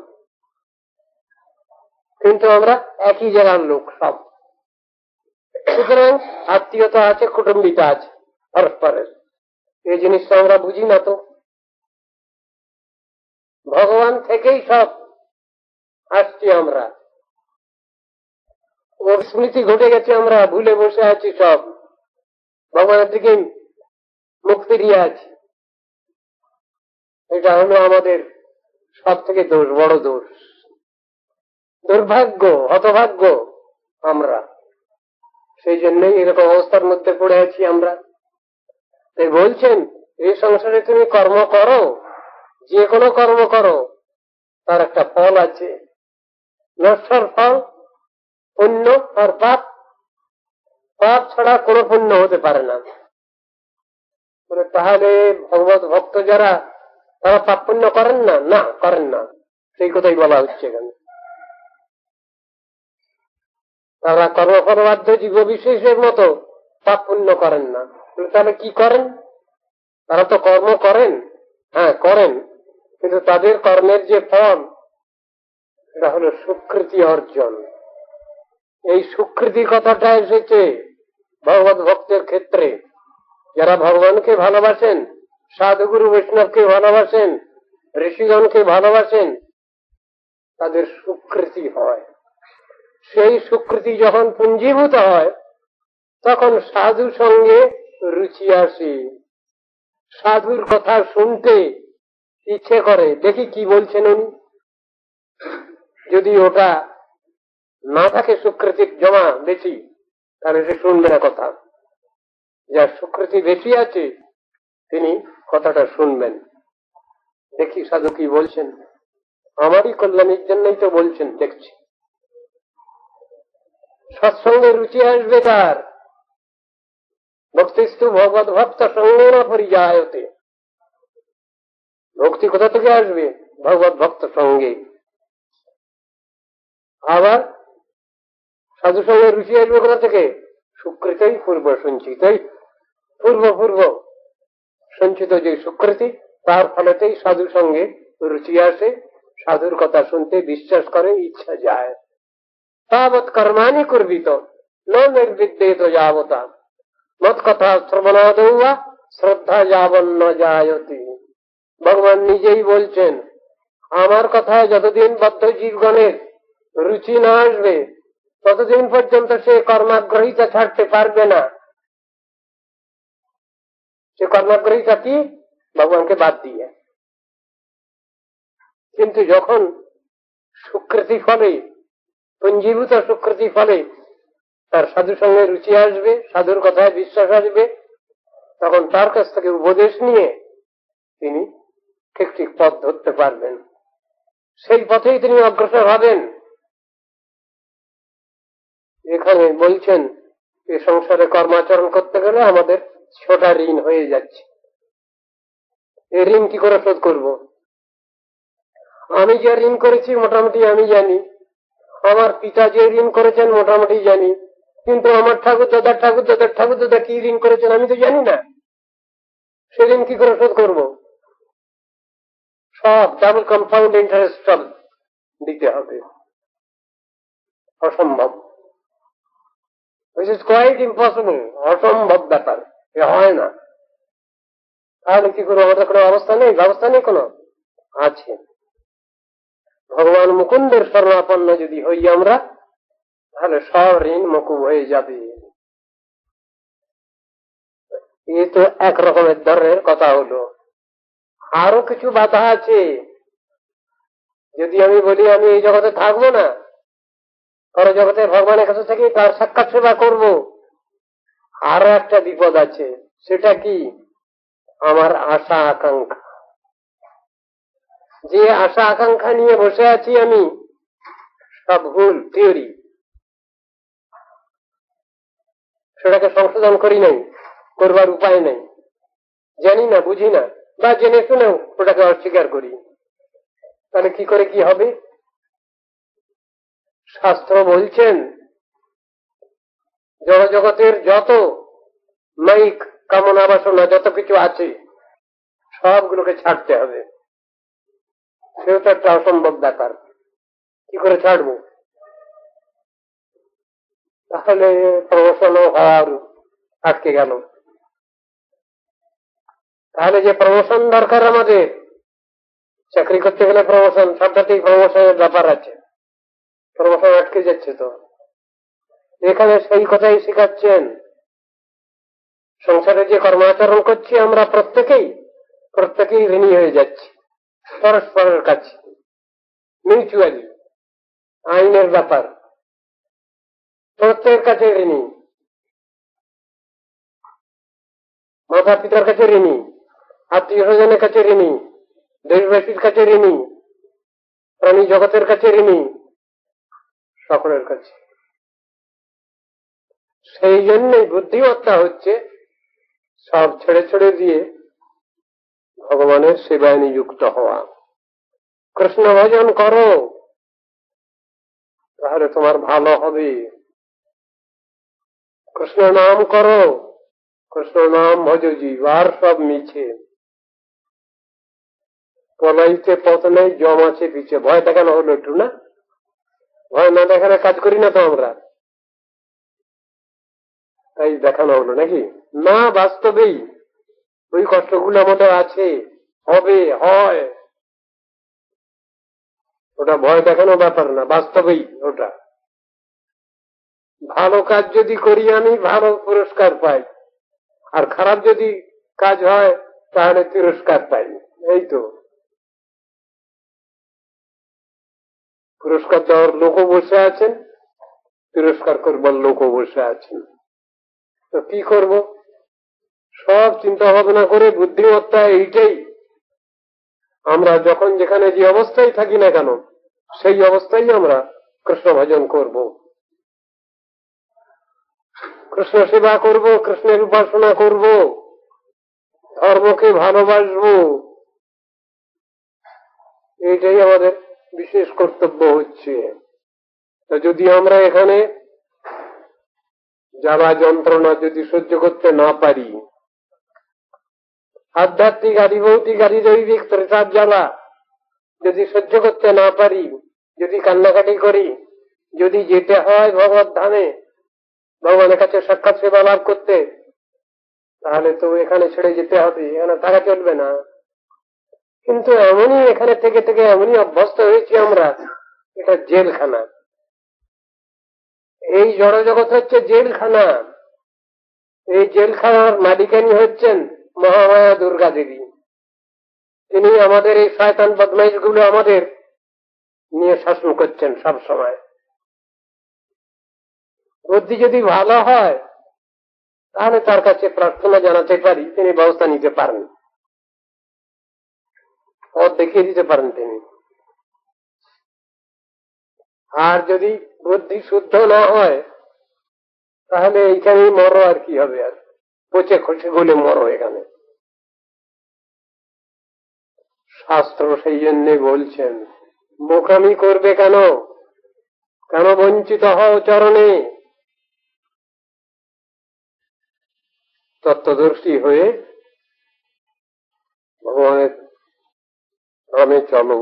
কিন্তু আমরা একই জায়গার লোক সব। সুতরাং আত্মীয়তা আছে, কুটুম্বিতা আছে পরস্পরের, এই জিনিসটা আমরা বুঝি না তো। ভগবান থেকেই সব আসছি আমরা, ওর স্মৃতি ঘটে গেছে, আমরা ভুলে বসে আছি সব, ভগবানের দিকে মুখ ফিরিয়ে আছি। এটা হলো আমাদের সব থেকে দোষ, বড় দোষ, দুর্ভাগ্য, হতভাগ্য আমরা। সেই জন্যই এরকম অবস্থার মধ্যে পড়ে আছি আমরা। তাই বলছেন এই সংসারে তুমি কর্ম করো, যে কোনো কর্ম করো, তার একটা ফল আছে, নশ্বর ফল, পুণ্য আর পাপ। পাপ ছাড়া কোনো পুণ্য হতে পারে না। তাহলে ভগবত ভক্ত যারা, তারা পাপ পুণ্য করেন না? না, করেন না, সেই কথাই বলা হচ্ছে এখানে। তারা কর্মফলবাধ্য জীব বিশেষের মতো পাপ পুণ্য করেন না। তাহলে কি করেন? তারা তো কর্ম করেন, হ্যাঁ করেন, কিন্তু তাদের কর্মের যে ফল এটা হলো স্বীকৃতি অর্জন। এই স্বীকৃতি কথাটা এসেছে ভগবত ভক্তের ক্ষেত্রে। যারা ভগবানকে ভালোবাসেন, সাধুগুরু বৈষ্ণবকে ভালোবাসেন, ঋষিগণকে ভালোবাসেন, তাদের স্বীকৃতি হয়। সেই স্বীকৃতি যখন পুঞ্জীভূত হয় তখন সাধু সঙ্গে রুচি আসে। সাধুর কথা শুনতে ইচ্ছে করে, দেখি কি বলছেন উনি। যদি ওটা না থাকে স্বীকৃতির জমা বেশি, তাহলে সে শুনবে না কথা। যার স্বীকৃতি বেশি আছে তিনি কথাটা শুনবেন, দেখি সাধু কি বলছেন, আমারই কল্যাণের জন্যই তো বলছেন, দেখছি। সৎসঙ্গে রুচি আসবে তার। ভক্তিস্তু ভগবত ভক্ত সঙ্গে না পরিযায়তে। ভক্তি কোথা থেকে আসবে? ভগবত ভক্ত সঙ্গে। আবার সাধু সঙ্গে রুচি আসবে কোথা থেকে? স্বীকৃতই পূর্ব সঞ্চিতই, পূর্ব সঞ্চিত যে স্বীকৃতি, তার ফলেতেই সাধু সঙ্গে রুচি আসে, সাধুর কথা শুনতে বিশ্বাস করে, ইচ্ছা যায়। তাবৎ কর্মাণি কুর্বিত ন নির্বিদ্যেত যাবতা মত কথা শ্রবণাদৌ বা শ্রদ্ধা যাবন্ন যায়তি। ভগবান নিজেই বলছেন, আমার কথায় যতদিন বদ্ধ জীবগণের রুচি না আসবে ততদিন পর্যন্ত সে কর্মাগ্রহিতা ছাড়তে পারবে না। সে কর্মাগ্রহিতা কি? ভগবানকে বাদ দিয়ে। কিন্তু যখন স্বীকৃতি ফলে, পুঞ্জীভূত স্বীকৃতি ফলে তার সাধু সঙ্গে রুচি আসবে, সাধুর কথায় বিশ্বাস আসবে, তখন তার কাছ থেকে উপদেশ নিয়ে তিনি ঠিক ঠিক পথ ধরতে পারবেন। সেই পথেই তিনি অগ্রসর হবেন। এখানে বলছেন এ সংসারে কর্মাচরণ করতে গেলে আমাদের ছোটা ঋণ হয়ে যাচ্ছে। এই ঋণ কি করে শোধ করব? আমি যে ঋণ করেছি মোটামুটি আমি জানি, আমার পিতা যে ঋণ করেছেন মোটামুটি জানি, কিন্তু আমার ঠাকুর দাদা কি ঋণ করেছেন আমি তো জানি না। সে ঋণ কি করে শোধ করব? সব ডাবল কম্পাউন্ড ইন্টারেস্ট সব দিতে হবে, অসম্ভব। দিস ইজ কোয়াইট ইম্পসিবল, অসম্ভব ব্যাপার, এ হয় না। তাহলে কি করবো? আমাদের কোনো অবস্থা নেই, ব্যবস্থা নেই কোনো? আছে। ভগবান মুকুন্দের শরণাপন্ন যদি হই আমরা, তাহলে সব ঋণ মকুব হয়ে যাবে। এই তো এক রকমের ধরনের কথা হলো। আরো কিছু বাধা আছে। যদি আমি বলি আমি এই জগতে থাকবো না, পরে জগতে ভগবানের কাছে থেকে তার সাক্ষাৎ সেবা করব, আরো একটা বিপদ আছে। সেটা কি? আমার আশা আকাঙ্ক্ষা। যে আশা আকাঙ্ক্ষা নিয়ে বসে আছি আমি, সব ভুল থিওরি। সেটাকে সংশোধন করি নাই, করবার উপায় নেই, জানি না, বুঝি না, বা জেনে শুনেও ওটাকে অস্বীকার করি। তাহলে কি করে কি হবে? শাস্ত্র বলছেন জগতের যত মাইক কামনা বাসনা যত কিছু আছে সবগুলোকে ছাড়তে হবে। সেটা একটা অসম্ভব ব্যাপার। কি করে ছাড়বো? তাহলে প্রমোশন হওয়ার আটকে গেল। তাহলে যে প্রমোশন দরকার আমাদের, চাকরি করতে গেলে প্রমোশন, সবটাতেই প্রমোশনের ব্যাপার আছে, প্রমোশন আটকে যাচ্ছে। তো এখানে সেই কথাই শেখাচ্ছেন। সংসারে যে কর্মাচরণ করছি আমরা প্রত্যেকেই ঋণী হয়ে যাচ্ছি পরস্পরের কাছে, মিউচুয়ালি। আইনের ব্যাপার, প্রত্যেকের কাছে ঋণী। মাতা পিতার কাছে ঋণী, আত্মীয় স্বজনের কাছে ঋণী, দেশবাসীর কাছে ঋণী, প্রাণী জগতের কাছে ঋণী, সকলের কাছে। সেই জন্যই বুদ্ধিমত্তা হচ্ছে সব ছেড়ে ছেড়ে দিয়ে ভগবানের সেবায় নিযুক্ত হওয়া। কৃষ্ণ ভজন করো, তাহলে তোমার ভালো হবে। কৃষ্ণ নাম করো, কৃষ্ণ নাম ভজ জীবার সব মিছে, পলাইতে পথ নেই, জম আছে পিছে। ভয় দেখানো হলো একটু না? ভয় না দেখালে কাজ করি না তো আমরা, তাই দেখানো হলো নাকি? না, বাস্তবেই ওই কষ্টগুলো আমাদের আছে, হবে, হয়। ওটা ভয় দেখানো ব্যাপার না, বাস্তবেই ওটা। ভালো কাজ যদি করি আমি, ভালো পুরস্কার পাই, আর খারাপ যদি কাজ হয় তাহলে তিরস্কার পাই। এই তো, পুরস্কার দেওয়ার লোকও বসে আছেন, তিরস্কার করবার লোকও বসে আছেন। তো কি করব? সব চিন্তা ভাবনা করে বুদ্ধিমত্তা এইটাই, আমরা যখন যেখানে যে অবস্থায় থাকি না কেন সেই অবস্থায় আমরা কৃষ্ণ ভজন করব, কৃষ্ণ সেবা করব, কৃষ্ণের উপাসনা করব, ধর্মকে ভালোবাসবো। এইটাই আমাদের বিশেষ কর্তব্য হচ্ছে। যদি আমরা এখানে জ্বালা যন্ত্রণা যদি সহ্য করতে না পারি, আধ্যাত্মিক আদি ভৌতিক আদি দৈবিক ত্রেতার জ্বালা যদি সহ্য করতে না পারি, যদি কান্নাকাটি করি, যদি যেতে হয় ভগবত ধামে ভগবানের কাছে সাক্ষাৎ সেবা লাভ করতে, তাহলে তো এখানে ছেড়ে যেতে হবে, এখানে থাকা চলবে না। কিন্তু এমনই এখানে থেকে থেকে এমনই অভ্যস্ত হয়েছি আমরা, এটা জেলখানা। এই জড় জগৎ হচ্ছে জেলখানা। এই জেলখানার মালিকানি হচ্ছেন মহামায়া দুর্গা দেবী। তিনি আমাদের এই শয়তান বদমাইশ গুলো আমাদের নিয়ে শাসন করছেন সব সময়। বুদ্ধি যদি ভালো হয় তাহলে তার কাছে প্রার্থনা জানাতে পারি, তিনি ব্যবস্থা নিতে পারেন, পথ দেখিয়ে দিতে পারেন তিনি। আর যদি বুদ্ধি শুদ্ধ না হয় তাহলে এইখানেই মরো, আর কি হবে? আর পচে খসে গলে মরো এখানে। শাস্ত্র সেই জন্যে বলছেন, বোকামি করবে কেন, কেন বঞ্চিত হও চরণে, তত্ত্বদর্শী হয়ে ভগবানের নামে চলো,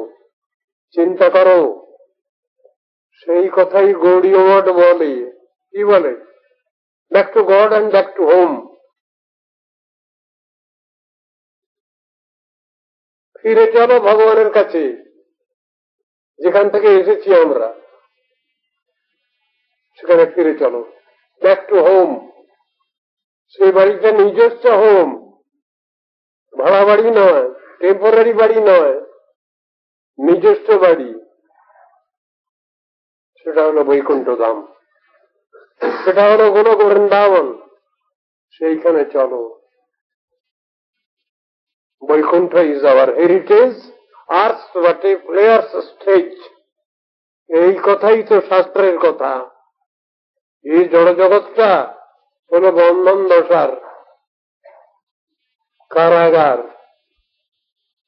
চিন্তা করো। সেই কথাই গৌড়ীয় মঠ বলে, কি বলে? Back to god and back to home. ফিরে চলো ভগবানের কাছে, যেখান থেকে এসেছি আমরা সেখানে ফিরে চলো, ব্যাক টু হোম। সেই বাড়িটা নিজস্ব হোম, ভাড়া বাড়ি নয়, টেম্পোরারি বাড়ি নয়, নিজস্ব বাড়ি। সেটা হলো বৈকুণ্ঠ ধাম, সেটা হলো গোলক বৃন্দাবন। সেইখানে চলো। Vaikuntha is our heritage, earth but a players stage. এই কথাই তো শাস্ত্রের কথা। এই জড় জগৎটা হল বন্ধন দশার কারাগার।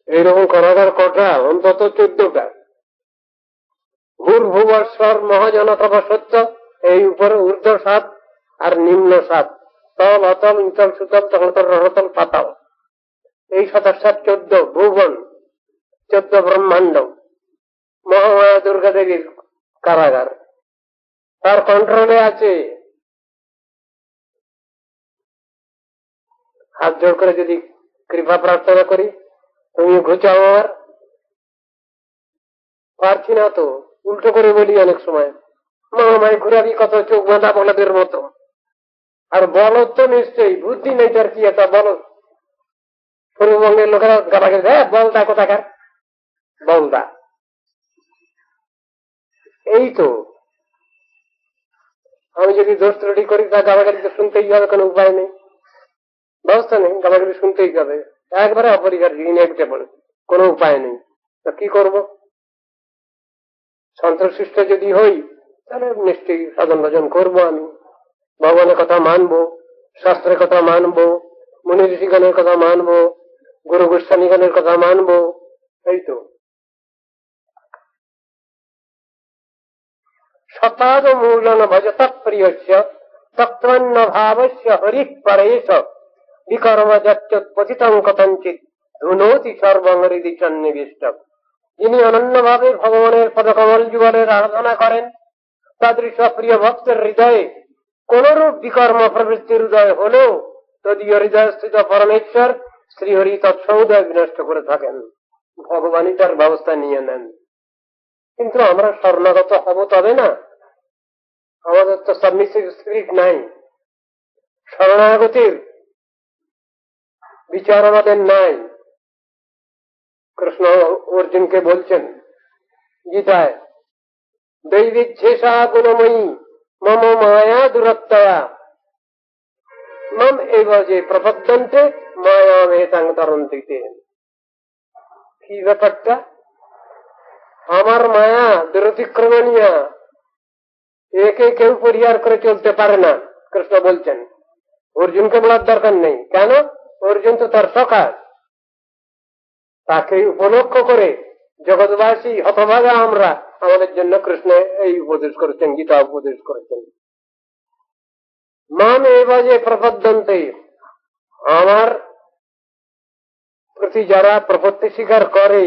এইরকম কারাগার কটা? অন্তত 14টা। ভূর্ভুবস্বর মহাজনতম সত্য, এই উপরে ঊর্ধ্ব 7 আর নিম্ন 7, তল অতল নিতল সুতল তলতল রহতল পাতাল। এই 7 14 ভুবন, 14 ব্রহ্মাণ্ড মহামায়া দুর্গা দেবীর কারাগার। তার কন্ট্রোলে আছে। হাত জোর করে যদি কৃপা প্রার্থনা করি, তুমি ঘুচাও, আমার পারছি না তো, উল্টো করে বলি অনেক সময়, মহামায় ঘুরাবি কত চোখ বাঁধা বলদের মতো। আর বলদ তো নিশ্চয়ই, বুদ্ধি নেই তার, কি এটা বলদ। পূর্ববঙ্গের লোকেরা গালাকে দেয়, বলদা কোথাকার বলদা। এই তো, আমি যদি দোষ ত্রুটি করি তা গালাগালি তো শুনতেই হবে, কোনো উপায় নেই, ব্যবস্থা নেই, গালাগালি শুনতেই হবে, একবারে অপরিহার্য, ইনএভিটেবল, কোনো উপায় নেই। তো কি করব? সন্ত্রশিষ্ট যদি হই তাহলে নিশ্চয়ই সাধন ভজন করবো, আমি ভগবানের কথা মানবো, শাস্ত্রের কথা মানবো, মুনি ঋষিগণের কথা মানবো, গুরু গোস্বামীগণের কথা মানবো। এই তো শতাদ মূলন ভজত প্রিয়স্য তত্ত্বন্ন ভাবস্য হরিঃ পরেশ বিকর্ম যচ্চোৎপতিতং কথঞ্চিৎ ধুনোতি সর্বং হৃদি সন্নিবিষ্ট। যিনি অনন্যভাবে ভগবানের পদকমল যুগলের আরাধনা করেন, তাদৃশ প্রিয় ভক্তের হৃদয়ে কোনরূপ বিকর্ম প্রবৃত্তির হৃদয় হলেও তদীয় হৃদয় স্থিত পরমেশ্বর শ্রীহরি তৎসমুদয় বিনষ্ট করে থাকেন, ভগবানই তার ব্যবস্থা নিয়ে নেন। কিন্তু আমরা শরণাগত হব তবে না, আমাদের তো সাবমিসিভ স্পিরিট নাই, শরণাগতির বিচার আমাদের নাই। কৃষ্ণ অর্জুনকে বলছেন গীতায়, দৈবিচ্ছেষা গুণময়ী মম মায়া দুরত্যয়া মম এব যে প্রপদ্যন্তে মায়া মেতাং তরন্তিতে। কি ব্যাপারটা? আমার মায়া দুরতিক্রমণীয়, একে কেউ পরিহার করে চলতে পারে না। কৃষ্ণ বলছেন অর্জুনকে বলার দরকার নেই, কেন? অর্জুন তো তার সখা, তাকে উপলক্ষ করে জগৎবাসী হতভাগা আমরা, আমাদের জন্য কৃষ্ণ এই উপদেশ করেছেন, গীতা উপদেশ করেছেন। মাম এবা যে প্রপদ্যন্তে, আমার প্রতি যারা প্রপত্তি স্বীকার করে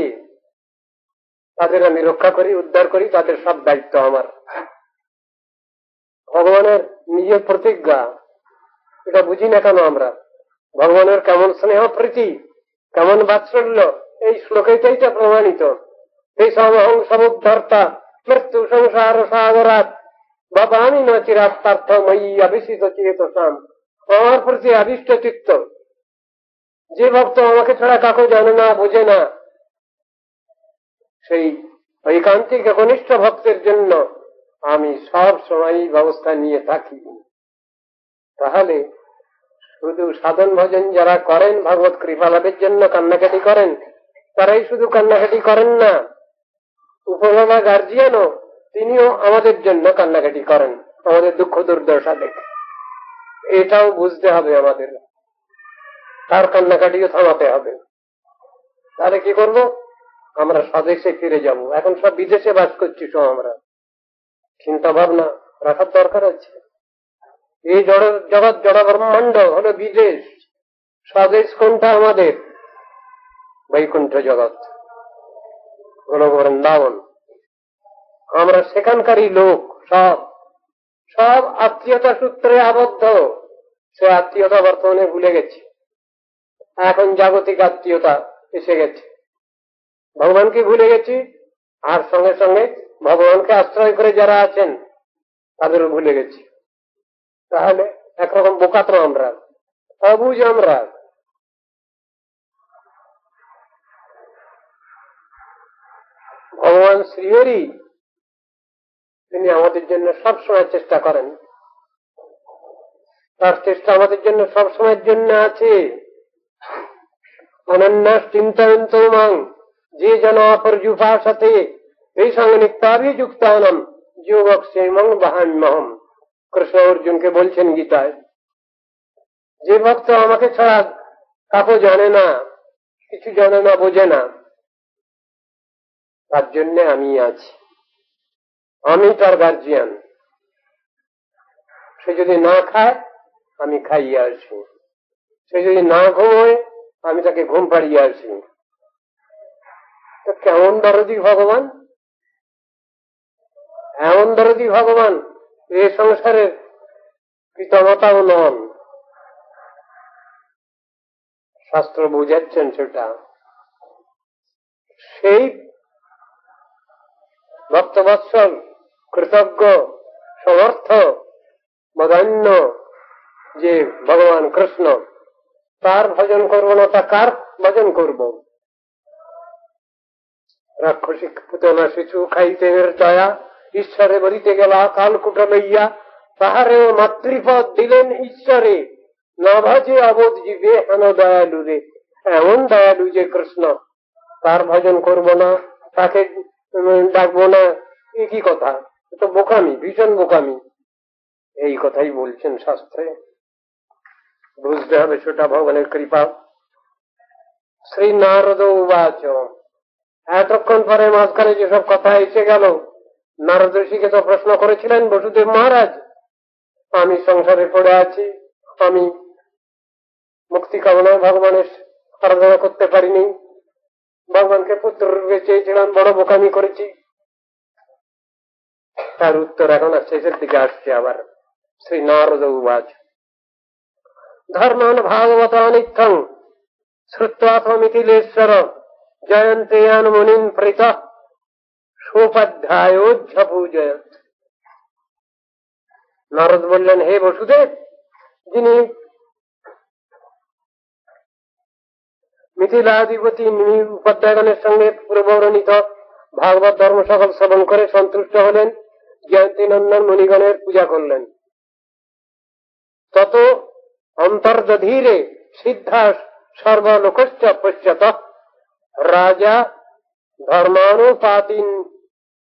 তাদের আমি রক্ষা করি, উদ্ধার করি, তাদের সব দায়িত্ব আমার। ভগবানের নিজের প্রতিজ্ঞা, এটা বুঝি না কেন আমরা? ভগবানের কেমন স্নেহ প্রীতি, কেমন বাৎসল্য, এই শ্লোকেটাই তো প্রমাণিত। এই সমহং সমুদ্ধর্তা মৃত্যু সংসার সাগরাত বাবানি ন চিরাত্মার্থ ময়ী অভিষিত চেতসাম। আমার প্রতি আবিষ্ট চিত্ত, যে ভক্ত আমাকে ছাড়া কাকু জানে না, বোঝে না, সেই ঐকান্তিক একনিষ্ঠ ভক্তের জন্য আমি সব সময় ব্যবস্থা নিয়ে থাকি। তাহলে শুধু সাধন ভজন যারা করেন, ভগবত কৃপা লাভের জন্য কান্নাকাটি করেন, তারাই শুধু কান্নাকাটি করেন না, উপরওয়ালা গার্জিয়ানও তিনিও আমাদের জন্য কান্নাকাটি করেন, আমাদের দুঃখ দুর্দশা দেখে। এটাও বুঝতে হবে আমাদের, তার কান্নাকাটিও থামাতে হবে। তাহলে কি করব? আমরা স্বদেশে ফিরে যাব। এখন সব বিদেশে বাস করছি, সব আমরা চিন্তা ভাবনা রাখার দরকার আছে। এই জগৎ জড় ব্রহ্মাণ্ড হলো বিদেশ, স্বদেশ কোনটা? আমাদের বৈকুণ্ঠ জগৎ হলো বৃন্দাবন। আমরা সেখানকারই লোক, সব সব আত্মীয়তা সূত্রে আবদ্ধ। সে আত্মীয়তা বর্তমানে ভুলে গেছি, এখন জাগতিক আত্মীয়তা এসে গেছে। ভগবানকে ভুলে গেছি, আর সঙ্গে সঙ্গে ভগবানকে আশ্রয় করে যারা আছেন তাদেরও ভুলে গেছি। তাহলে একরকম বোকা তো আমরা, অবুঝ আমরা। ভগবান শ্রীহরি তিনি আমাদের জন্য সবসময় চেষ্টা করেন, তার চেষ্টা আমাদের জন্য সবসময়ের জন্য আছে। অনন্যাস চিন্তয়ন্ত মাং যে জন অপর্যুপাসতে এই সঙ্গে নিত্যাভিযুক্তানম যোগক সেমং বাহান্যহম। কৃষ্ণ অর্জুনকে বলছেন গীতায়, যে ভক্ত আমাকে ছাড়া কাকু জানে না, কিছু জানে না, বোঝে না, তার জন্য আমি আছি, আমি তার গার্জিয়ান। সে যদি না খায় আমি খাইয়ে আসি, সে যদি না ঘুমোয় আমি তাকে ঘুম পাড়িয়ে আসি। তো কেমন দরদি ভগবান, এমন দরদি ভগবান এ সংসারের পিতামাতাও নন। শাস্ত্র বুঝাচ্ছেন সেটা। সেই ভক্তবৎসল, কৃতজ্ঞ, সমর্থ, বদান্য যে ভগবান কৃষ্ণ, তার ভজন করব না তা কার ভজন করব? রাক্ষসী পুতনা শিশু খাইতে দয়া ঈশ্বরে বলিতে গেলা কালকুট লইয়া, তাহারেও মাতৃপদ দিলেন ঈশ্বরে, না ভাজে অবোধ জীবে হেন দয়ালু রে। এমন দয়ালু যে কৃষ্ণ, তার ভজন করব না, তাকে ডাকবো না, এ কি কথা? তো বোকামি, ভীষণ বোকামি। এই কথাই বলছেন শাস্ত্রে, বুঝতে হবে সেটা ভগবানের কৃপা। শ্রী নারদ উবাচ, এতক্ষণ পরে মাঝখানে যেসব কথা এসে গেল, নারদ ঋষিকে তো প্রশ্ন করেছিলেন বসুদেব মহারাজ, আমি সংসারে পড়ে আছি, আমি মুক্তি কামনায় ভগবানের আরাধনা করতে পারিনি, ভগবানকে পুত্র রূপে চেয়েছিলাম, বড় বোকামি করেছি। তার উত্তর এখন শেষের দিকে আসছে আবার। শ্রী নারদ উবাচ ধর্মান ভাগবতানিত্যং শ্রুত্বাথ মিথিলেশ্বর জয়ন্তেয়ান মুনিন প্রীত সোপাধ্যায়োজ্জপূজয়ত। নারদ বললেন, হে বসুদেব, যিনি মিথিলাধিপতি উপাধ্যায়গণের সঙ্গে পূর্ববর্ণিত ভাগবত ধর্ম সকল শ্রবণ করে সন্তুষ্ট হলেন, জয়ন্তী নন্দন মুনিগণের পূজা করলেন, তত অন্তর্দধীরে সিদ্ধা সর্বলোকশ্চ পশ্যত রাজা ধর্মানুপাতিন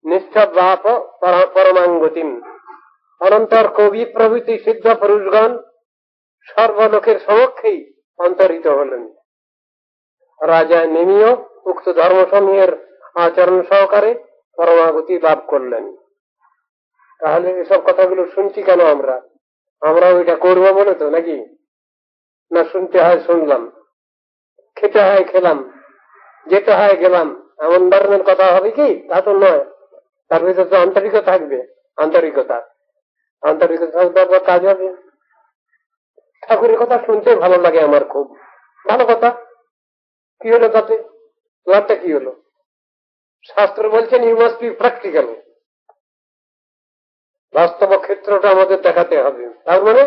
নিশ্চবাপ পরমাঙ্গতিম। অনন্তর কবি প্রভৃতি সিদ্ধ পুরুষগণ সর্বলোকের সমক্ষেই অন্তর্হিত হলেন। রাজা নেমিও উক্ত ধর্মসমূহের আচরণ সহকারে পরমাগতি লাভ করলেন। তাহলে এসব কথাগুলো শুনছি কেন আমরা? আমরা ওইটা করবো বলে তো নাকি? না শুনতে হয় শুনলাম, খেতে হয় খেলাম, যেতে হয় গেলাম, এমন ধরনের কথা হবে কি? তা তো নয়। তার ভিতরে তো আন্তরিকতা থাকবে, আন্তরিকতা থাকবে, কাজ হবে। ঠাকুরের কথা শুনতে ভালো লাগে আমার, খুব ভালো কথা। কি হলো তাতে? লাভটা কি হলো? শাস্ত্র বলছেন ইউ মাস্ট বি প্র্যাকটিক্যাল, বাস্তব ক্ষেত্রটা আমাদের দেখাতে হবে। তার মানে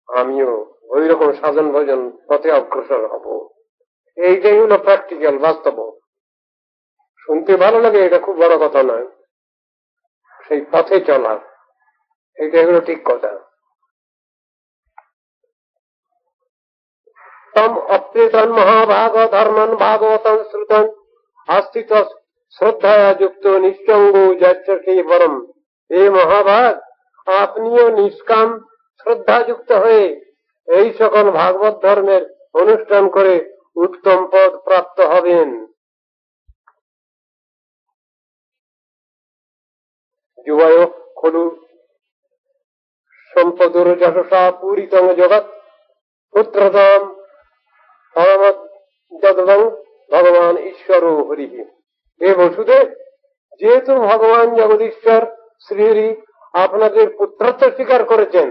আমিও ওই রকম সাধন ভোজন পথে অগ্রসর হব। এইটাই হলো প্র্যাকটিক্যাল, বাস্তব। শুনতে ভালো লাগে, এটা খুব বড় কথা নয়, সেই পথে চলা, এইটাই হলো ঠিক কথা। তম অপ্রেতন মহাভাগ ধর্মন ভাগবতন শ্রুতন আস্থিত শ্রদ্ধায়া যুক্ত নিশ্চঙ্গ যাচ্ছি বরম। এই মহাভাগ, আপনিও নিষ্কাম শ্রদ্ধাযুক্ত হয়ে এই সকল ভাগবত ধর্মের অনুষ্ঠান করে উত্তম পদ প্রাপ্ত হবেন। যুবায় খলু সম্পদুর যশসা পূরিতং জগৎ পুত্রদম ভগবান ঈশ্বর হরি। হে বসুদেব, যেহেতু ভগবান জগদীশ্বর শ্রীহরি আপনাদের পুত্রত্ব স্বীকার করেছেন,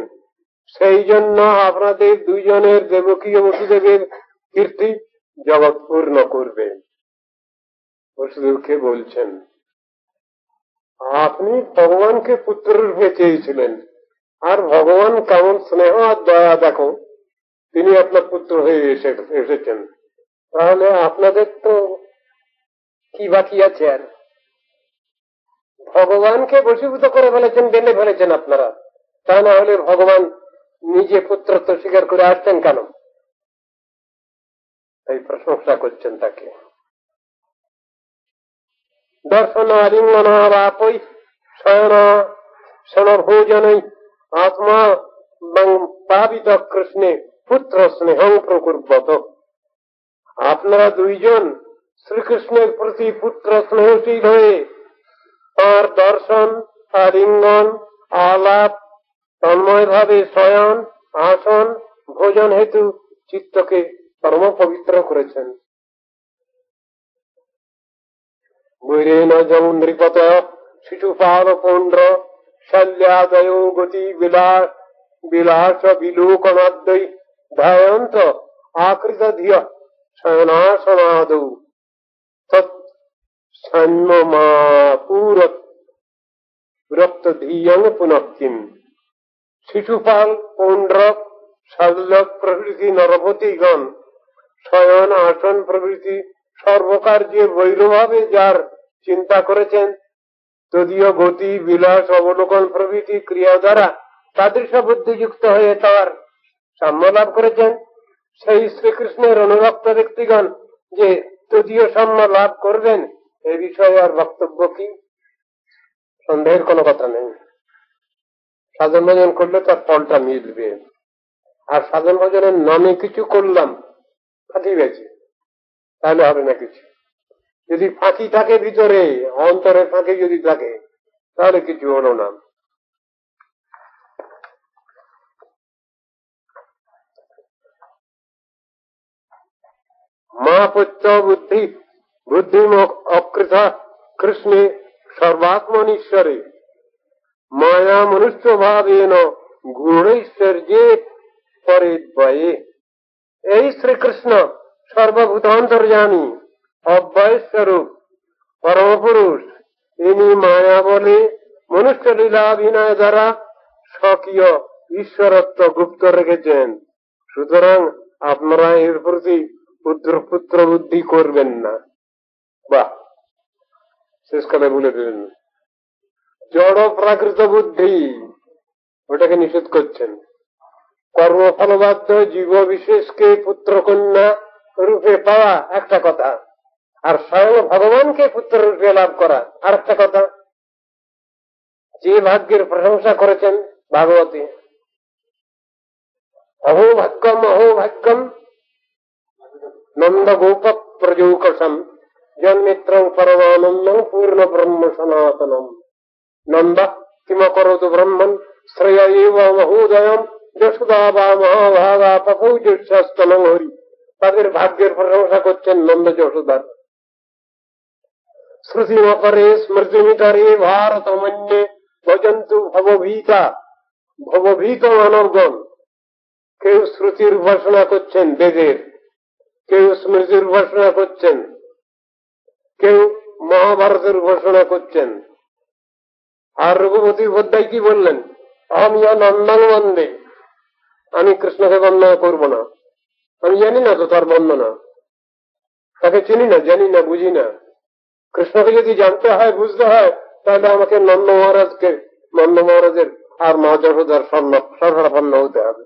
সেই জন্য আপনাদের দুইজনের দেবকী ও বসুদেবের কীর্তি জগৎ পূর্ণ করবে। বসুদেবকে বলছেন, আপনি ভগবানকে পুত্র রূপে চেয়েছিলেন, আর ভগবান কেমন স্নেহ আর দয়া দেখো, তিনি আপনার পুত্র হয়ে এসেছেন। তাহলে আপনাদের তো কি বাকি আছে? আর ভগবানকে বশীভূত করে ফেলেছেন, বেঁধে ফেলেছেন আপনারা। তা না হলে ভগবান নিজে পুত্রত্ব স্বীকার করে আসছেন কেন? এই প্রশংসা করছেন তাকে। দর্শন আলিঙ্গন বাপৈ শয়ন ভোজনই আত্মা পাবিত কৃষ্ণে পুত্র স্নেহং প্রকুর্বত। আপনারা দুইজন শ্রীকৃষ্ণের প্রতি পুত্র স্নেহশীল হয়ে তাঁর দর্শন, আলিঙ্গন, আলাপ, তন্ময় ভাবে শয়ন, আসন, ভোজন হেতু চিত্তকে পরম পবিত্র করেছেন। বৈরেণ যৌ নৃপত শিশুপাল পৌন্ড্র শল্যাদয় গতি বিলাস বিলোকনাদ্বৈ ধ্যায়ন্ত আকৃত ধিয় শয়নাসনাদৌ তৎসন্মমাপুরত বিরক্ত ধিয়ং পুনঃ কিম। শিশুপাল, পৌন্ড্রক, শল্যক প্রভৃতি নরপতিগণ শয়ন, আসন প্রভৃতি সর্বকার্যে বৈরভাবে যার চিন্তা করেছেন, তদীয় গতি, বিলাস, অবলোকন প্রভৃতি ক্রিয়া দ্বারা তাদৃশ বুদ্ধিযুক্ত হয়ে তার সাম্য লাভ করেছেন, সেই শ্রীকৃষ্ণের অনুরক্ত ব্যক্তিগণ যে তদীয় সাম্য লাভ করবেন, এ বিষয়ে আর বক্তব্য কি? সন্দেহের কোনো কথা নেই। সাধন ভজন করলে তার ফলটা মিলবে। আর সাধন ভজনের নামে কিছু করলাম, ফাঁকি গেছে, তাহলে হবে না কিছু। যদি ফাঁকি থাকে ভিতরে, অন্তরের ফাঁকি যদি থাকে, তাহলে কিছু হলো না। মা পুত্র বুদ্ধি অকৃত কৃষ্ণে সর্বাত্মনীশ্বরে মায়া মনুষ্য ভাবেন গুণৈশ্বর্যে পরিদ্বয়ে। এই শ্রীকৃষ্ণ সর্বভূতান্তর্যামী অব্যয় স্বরূপ পরম পুরুষ, ইনি মায়া বলে মনুষ্য লীলাভিনয় দ্বারা স্বকীয় ঈশ্বরত্ব গুপ্ত রেখেছেন। সুতরাং আপনারা এর প্রতি পুত্র বুদ্ধি করবেন না। বাহ, শেষকালে বলে দিলেন জড় প্রাকৃত বুদ্ধি, ওটাকে নিষেধ করছেন। কর্মফলবাধ্য জীব বিশেষকে পুত্র কন্যা রূপে পাওয়া একটা কথা, আর স্বয়ং ভগবানকে পুত্র রূপে লাভ করা আর একটা কথা। যে ভাগ্যের প্রশংসা করেছেন ভাগবতী, অহোভাগ্যম অহোভাগ্যম নন্দ গোপ প্রযৌকসম জন্মিত্রং পরমানন্দং পূর্ণ ব্রহ্ম সনাতনম। নন্দ কিমকরোতু ব্রহ্মণ শ্রেয় এব মহোদয়ম যশোদা বা মহাভাগা পপৌজস্তনং হরি। তাদের ভাগ্যের প্রশংসা করছেন নন্দ যশোদার। শ্রুতিমকরে স্মৃতিমিতরে ভারতমন্যে ভজন্তু ভবভীতা। ভবভীত মানবগণ, কেউ শ্রুতির উপাসনা করছেন বেদের, কেউ স্মৃতির উপাসনা করছেন, কেউ মহাভারতের উপাসনা করছেন। আর রঘুপতি বোদ্ধাই কি বললেন? আমি নন্দন বন্দে, আমি কৃষ্ণকে বন্দনা করব না, আমি জানি না তো তার বন্দনা, তাকে চিনি না, জানি না, বুঝি না। কৃষ্ণকে যদি জানতে হয়, বুঝতে হয়, তাহলে আমাকে নন্দ মহারাজের আর মা যশোদার শরণাপন্ন হতে হবে,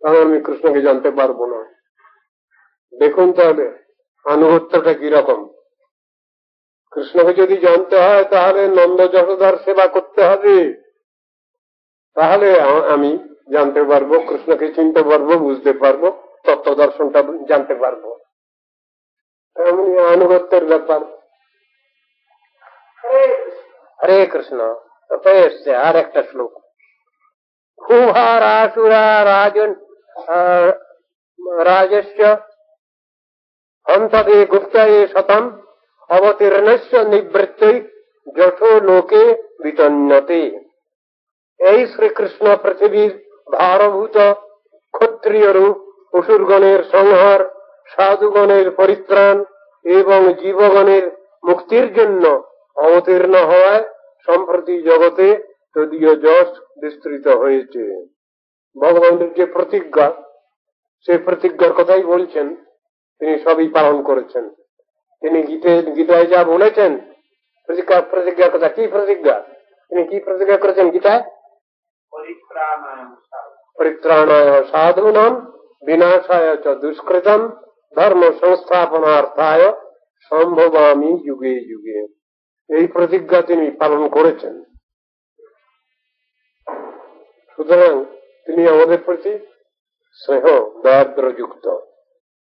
তাহলে আমি কৃষ্ণকে জানতে পারবো না। দেখুন তাহলে আনুগত্যটা কিরকম। কৃষ্ণকে যদি জানতে হয় তাহলে নন্দ যশোদার সেবা করতে হবে, তাহলে আমি জানতে পারবো, কৃষ্ণকে চিনতে পারবো, বুঝতে পারবো, তত্ত্ব দর্শনটা জানতে পারবো। এমনি আনুগত্যের ব্যাপার। হরে কৃষ্ণ। এসছে আর একটা শ্লোক। হুহারাসুরা রাজন রাজস্য হন্তদে গুপ্তায়ে শতম অবতীর্ণস্য নিবৃত্তৈ যশো লোকে বিতন্যতে। এই শ্রীকৃষ্ণ পৃথিবীর ভারভূত ক্ষত্রিয়রূপ অসুরগণের সংহার, সাধুগণের পরিত্রাণ এবং জীবগণের মুক্তির জন্য অবতীর্ণ হওয়ায় সম্প্রতি জগতে তদীয় যশ বিস্তৃত হয়েছে। ভগবানের যে প্রতিজ্ঞা, সেই প্রতিজ্ঞার কথাই বলছেন, তিনি সবই পালন করেছেন। তিনি গীতায় যা বলেছেন প্রতিজ্ঞার কথা, কি প্রতিজ্ঞা, তিনি কি প্রতিজ্ঞা করেছেন গীতায়? পরিত্রাণায় সাধূনাম বিনাশায় চ দুষ্কৃতম ধর্ম সংস্থাপনার্থায় সম্ভবামি যুগে যুগে। এই প্রতিজ্ঞা তিনি পালন করেছেন। সুতরাং তিনি আমাদের প্রতি স্নেহ দয়াদ্রযুক্ত,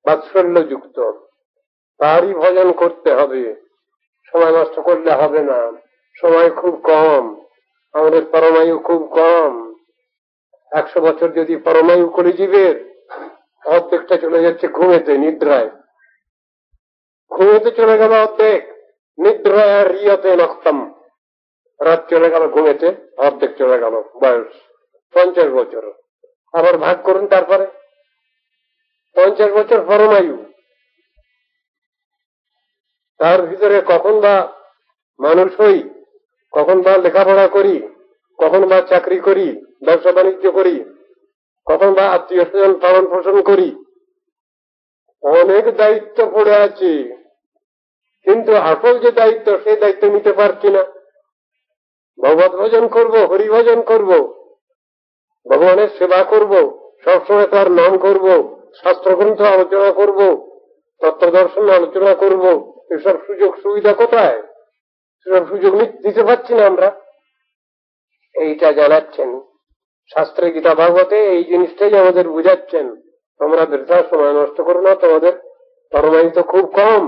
বাৎসল্যযুক্ত। তারই ভজন করতে হবে, সময় নষ্ট করলে হবে না। সময় খুব কম, আমাদের পরমায়ু খুব কম। 100 বছর যদি পরমায়ু কলিজীবের, অর্ধেকটা চলে যাচ্ছে ঘুমেতে, নিদ্রায়। ঘুমেতে চলে গেল অর্ধেক, নিদ্রায় রিয়তে নক্তম। রাত চলে গেল ঘুমেতে, অর্ধেক চলে গেল বয়স 50 বছর। আবার ভাগ করুন, তারপরে 50 বছর পরমায়ু। তার ভিতরে কখন বা মানুষ হই, কখন বা লেখাপড়া করি, কখন বা চাকরি করি, ব্যবসা বাণিজ্য করি, কখন বা আত্মীয় স্বজন পালন পোষণ করি। অনেক দায়িত্ব পড়ে আছে, কিন্তু আসল যে দায়িত্ব, সেই দায়িত্ব নিতে পারছি না। ভগবত ভজন করবো, হরিভজন করব, ভগবানের সেবা করব, সবসময় তার নাম করব, শাস্ত্রগ্রন্থ আলোচনা করব, তত্ত্ব দর্শন আলোচনা করব। এসব সুযোগ সুবিধা কোথায়? সেসব সুযোগ দিতে পারছি না আমরা। এইটা জানাচ্ছেন শাস্ত্রে, গীতা ভাগবতে এই জিনিসটাই আমাদের বুঝাচ্ছেন। তোমরা বৃথা সময় নষ্ট করো না, তোমাদের পরমায়ু তো খুব কম।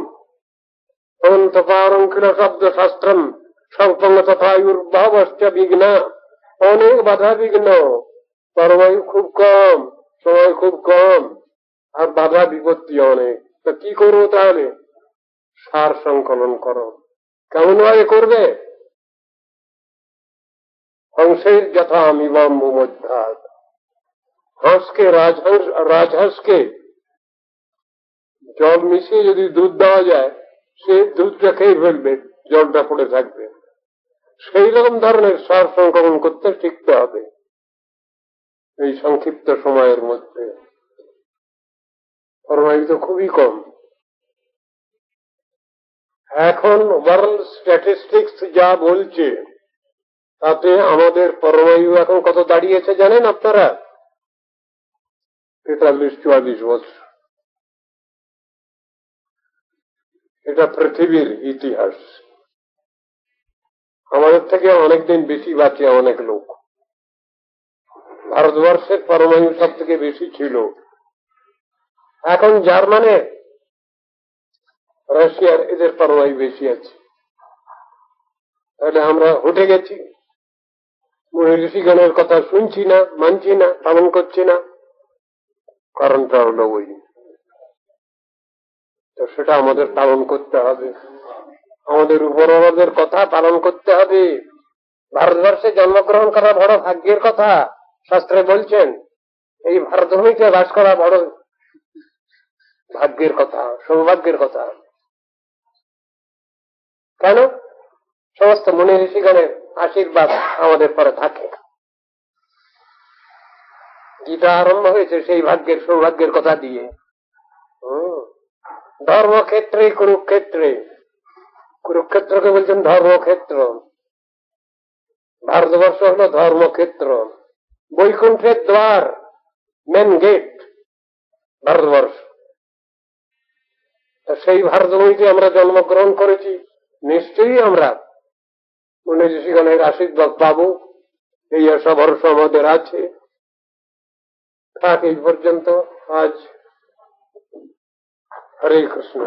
অনন্তপারঙ্কিল শব্দ শাস্ত্রম স্বল্পং তথায়ুর্ভাবশ্চ বিঘ্ন। অনেক বাধা বিঘ্ন, পরমায়ু খুব কম, সময় খুব কম, আর বাধা বিপত্তি অনেক। তো কি করবো তাহলে? সার সংকলন করো। কেমন ভাবে করবে? হংসের যথা মিবম্ব মধ্যাৎ। হাঁসকে রাজহাঁসকে জল মিশিয়ে যদি দুধ দেওয়া যায়, সে দুধটা খেয়ে ফেলবে, জলটা পড়ে থাকবে। সেই রকম ধরনের সার সংক্রমণ করতে শিখতে হবে এই সংক্ষিপ্ত সময়ের মধ্যে। পরমায়ু তো খুবই কম। এখন ওয়ার্ল্ড স্ট্যাটিস্টিক্স যা বলছে তাতে আমাদের পরমায়ু এখন কত দাঁড়িয়েছে জানেন আপনারা? 43-44 বছর। এটা পৃথিবীর ইতিহাস। আমাদের থেকে অনেকদিন বেশি বাঁচে অনেক লোক। ভারতবর্ষের পরমায়ু সব থেকে বেশি ছিল। এখন জার্মানের, রাশিয়ার, এদের পরমায়ু বেশি আছে। তাহলে আমরা উঠে গেছি, মুনি ঋষিগণের কথা শুনছি না, মানছি না, পালন করছি না। কারণটা হলো ওই, তো সেটা আমাদের পালন করতে হবে। আমাদের উপরওয়ালাদের কথা পালন করতে হবে। ভারতবর্ষে জন্মগ্রহণ করা বড় ভাগ্যের কথা, শাস্ত্রে বলছেন। এই ভারতভূমিতে বাস করা বড় ভাগ্যের কথা, সৌভাগ্যের কথা। কেন? সমস্ত মুনি ঋষিগণের আশীর্বাদ আমাদের পরে থাকে। গীতা আরম্ভ হয়েছে সেই ভাগ্যের, সৌভাগ্যের কথা দিয়ে। ধর্মক্ষেত্রে কুরুক্ষেত্রে, কুরুক্ষেত্রকে বলছেন ধর্মক্ষেত্র। ভারতবর্ষ হল ধর্মক্ষেত্র। বৈকুণ্ঠের দ্বার, মেন গেট ভারতবর্ষ। সেই ভারতভূমিতে আমরা জন্মগ্রহণ করেছি, নিশ্চয়ই আমরা মুনি ঋষিগণের আশীর্বাদ পাবো, এই আশা ভরসা আমাদের আছে। থাক এই পর্যন্ত আজ। হরে কৃষ্ণ।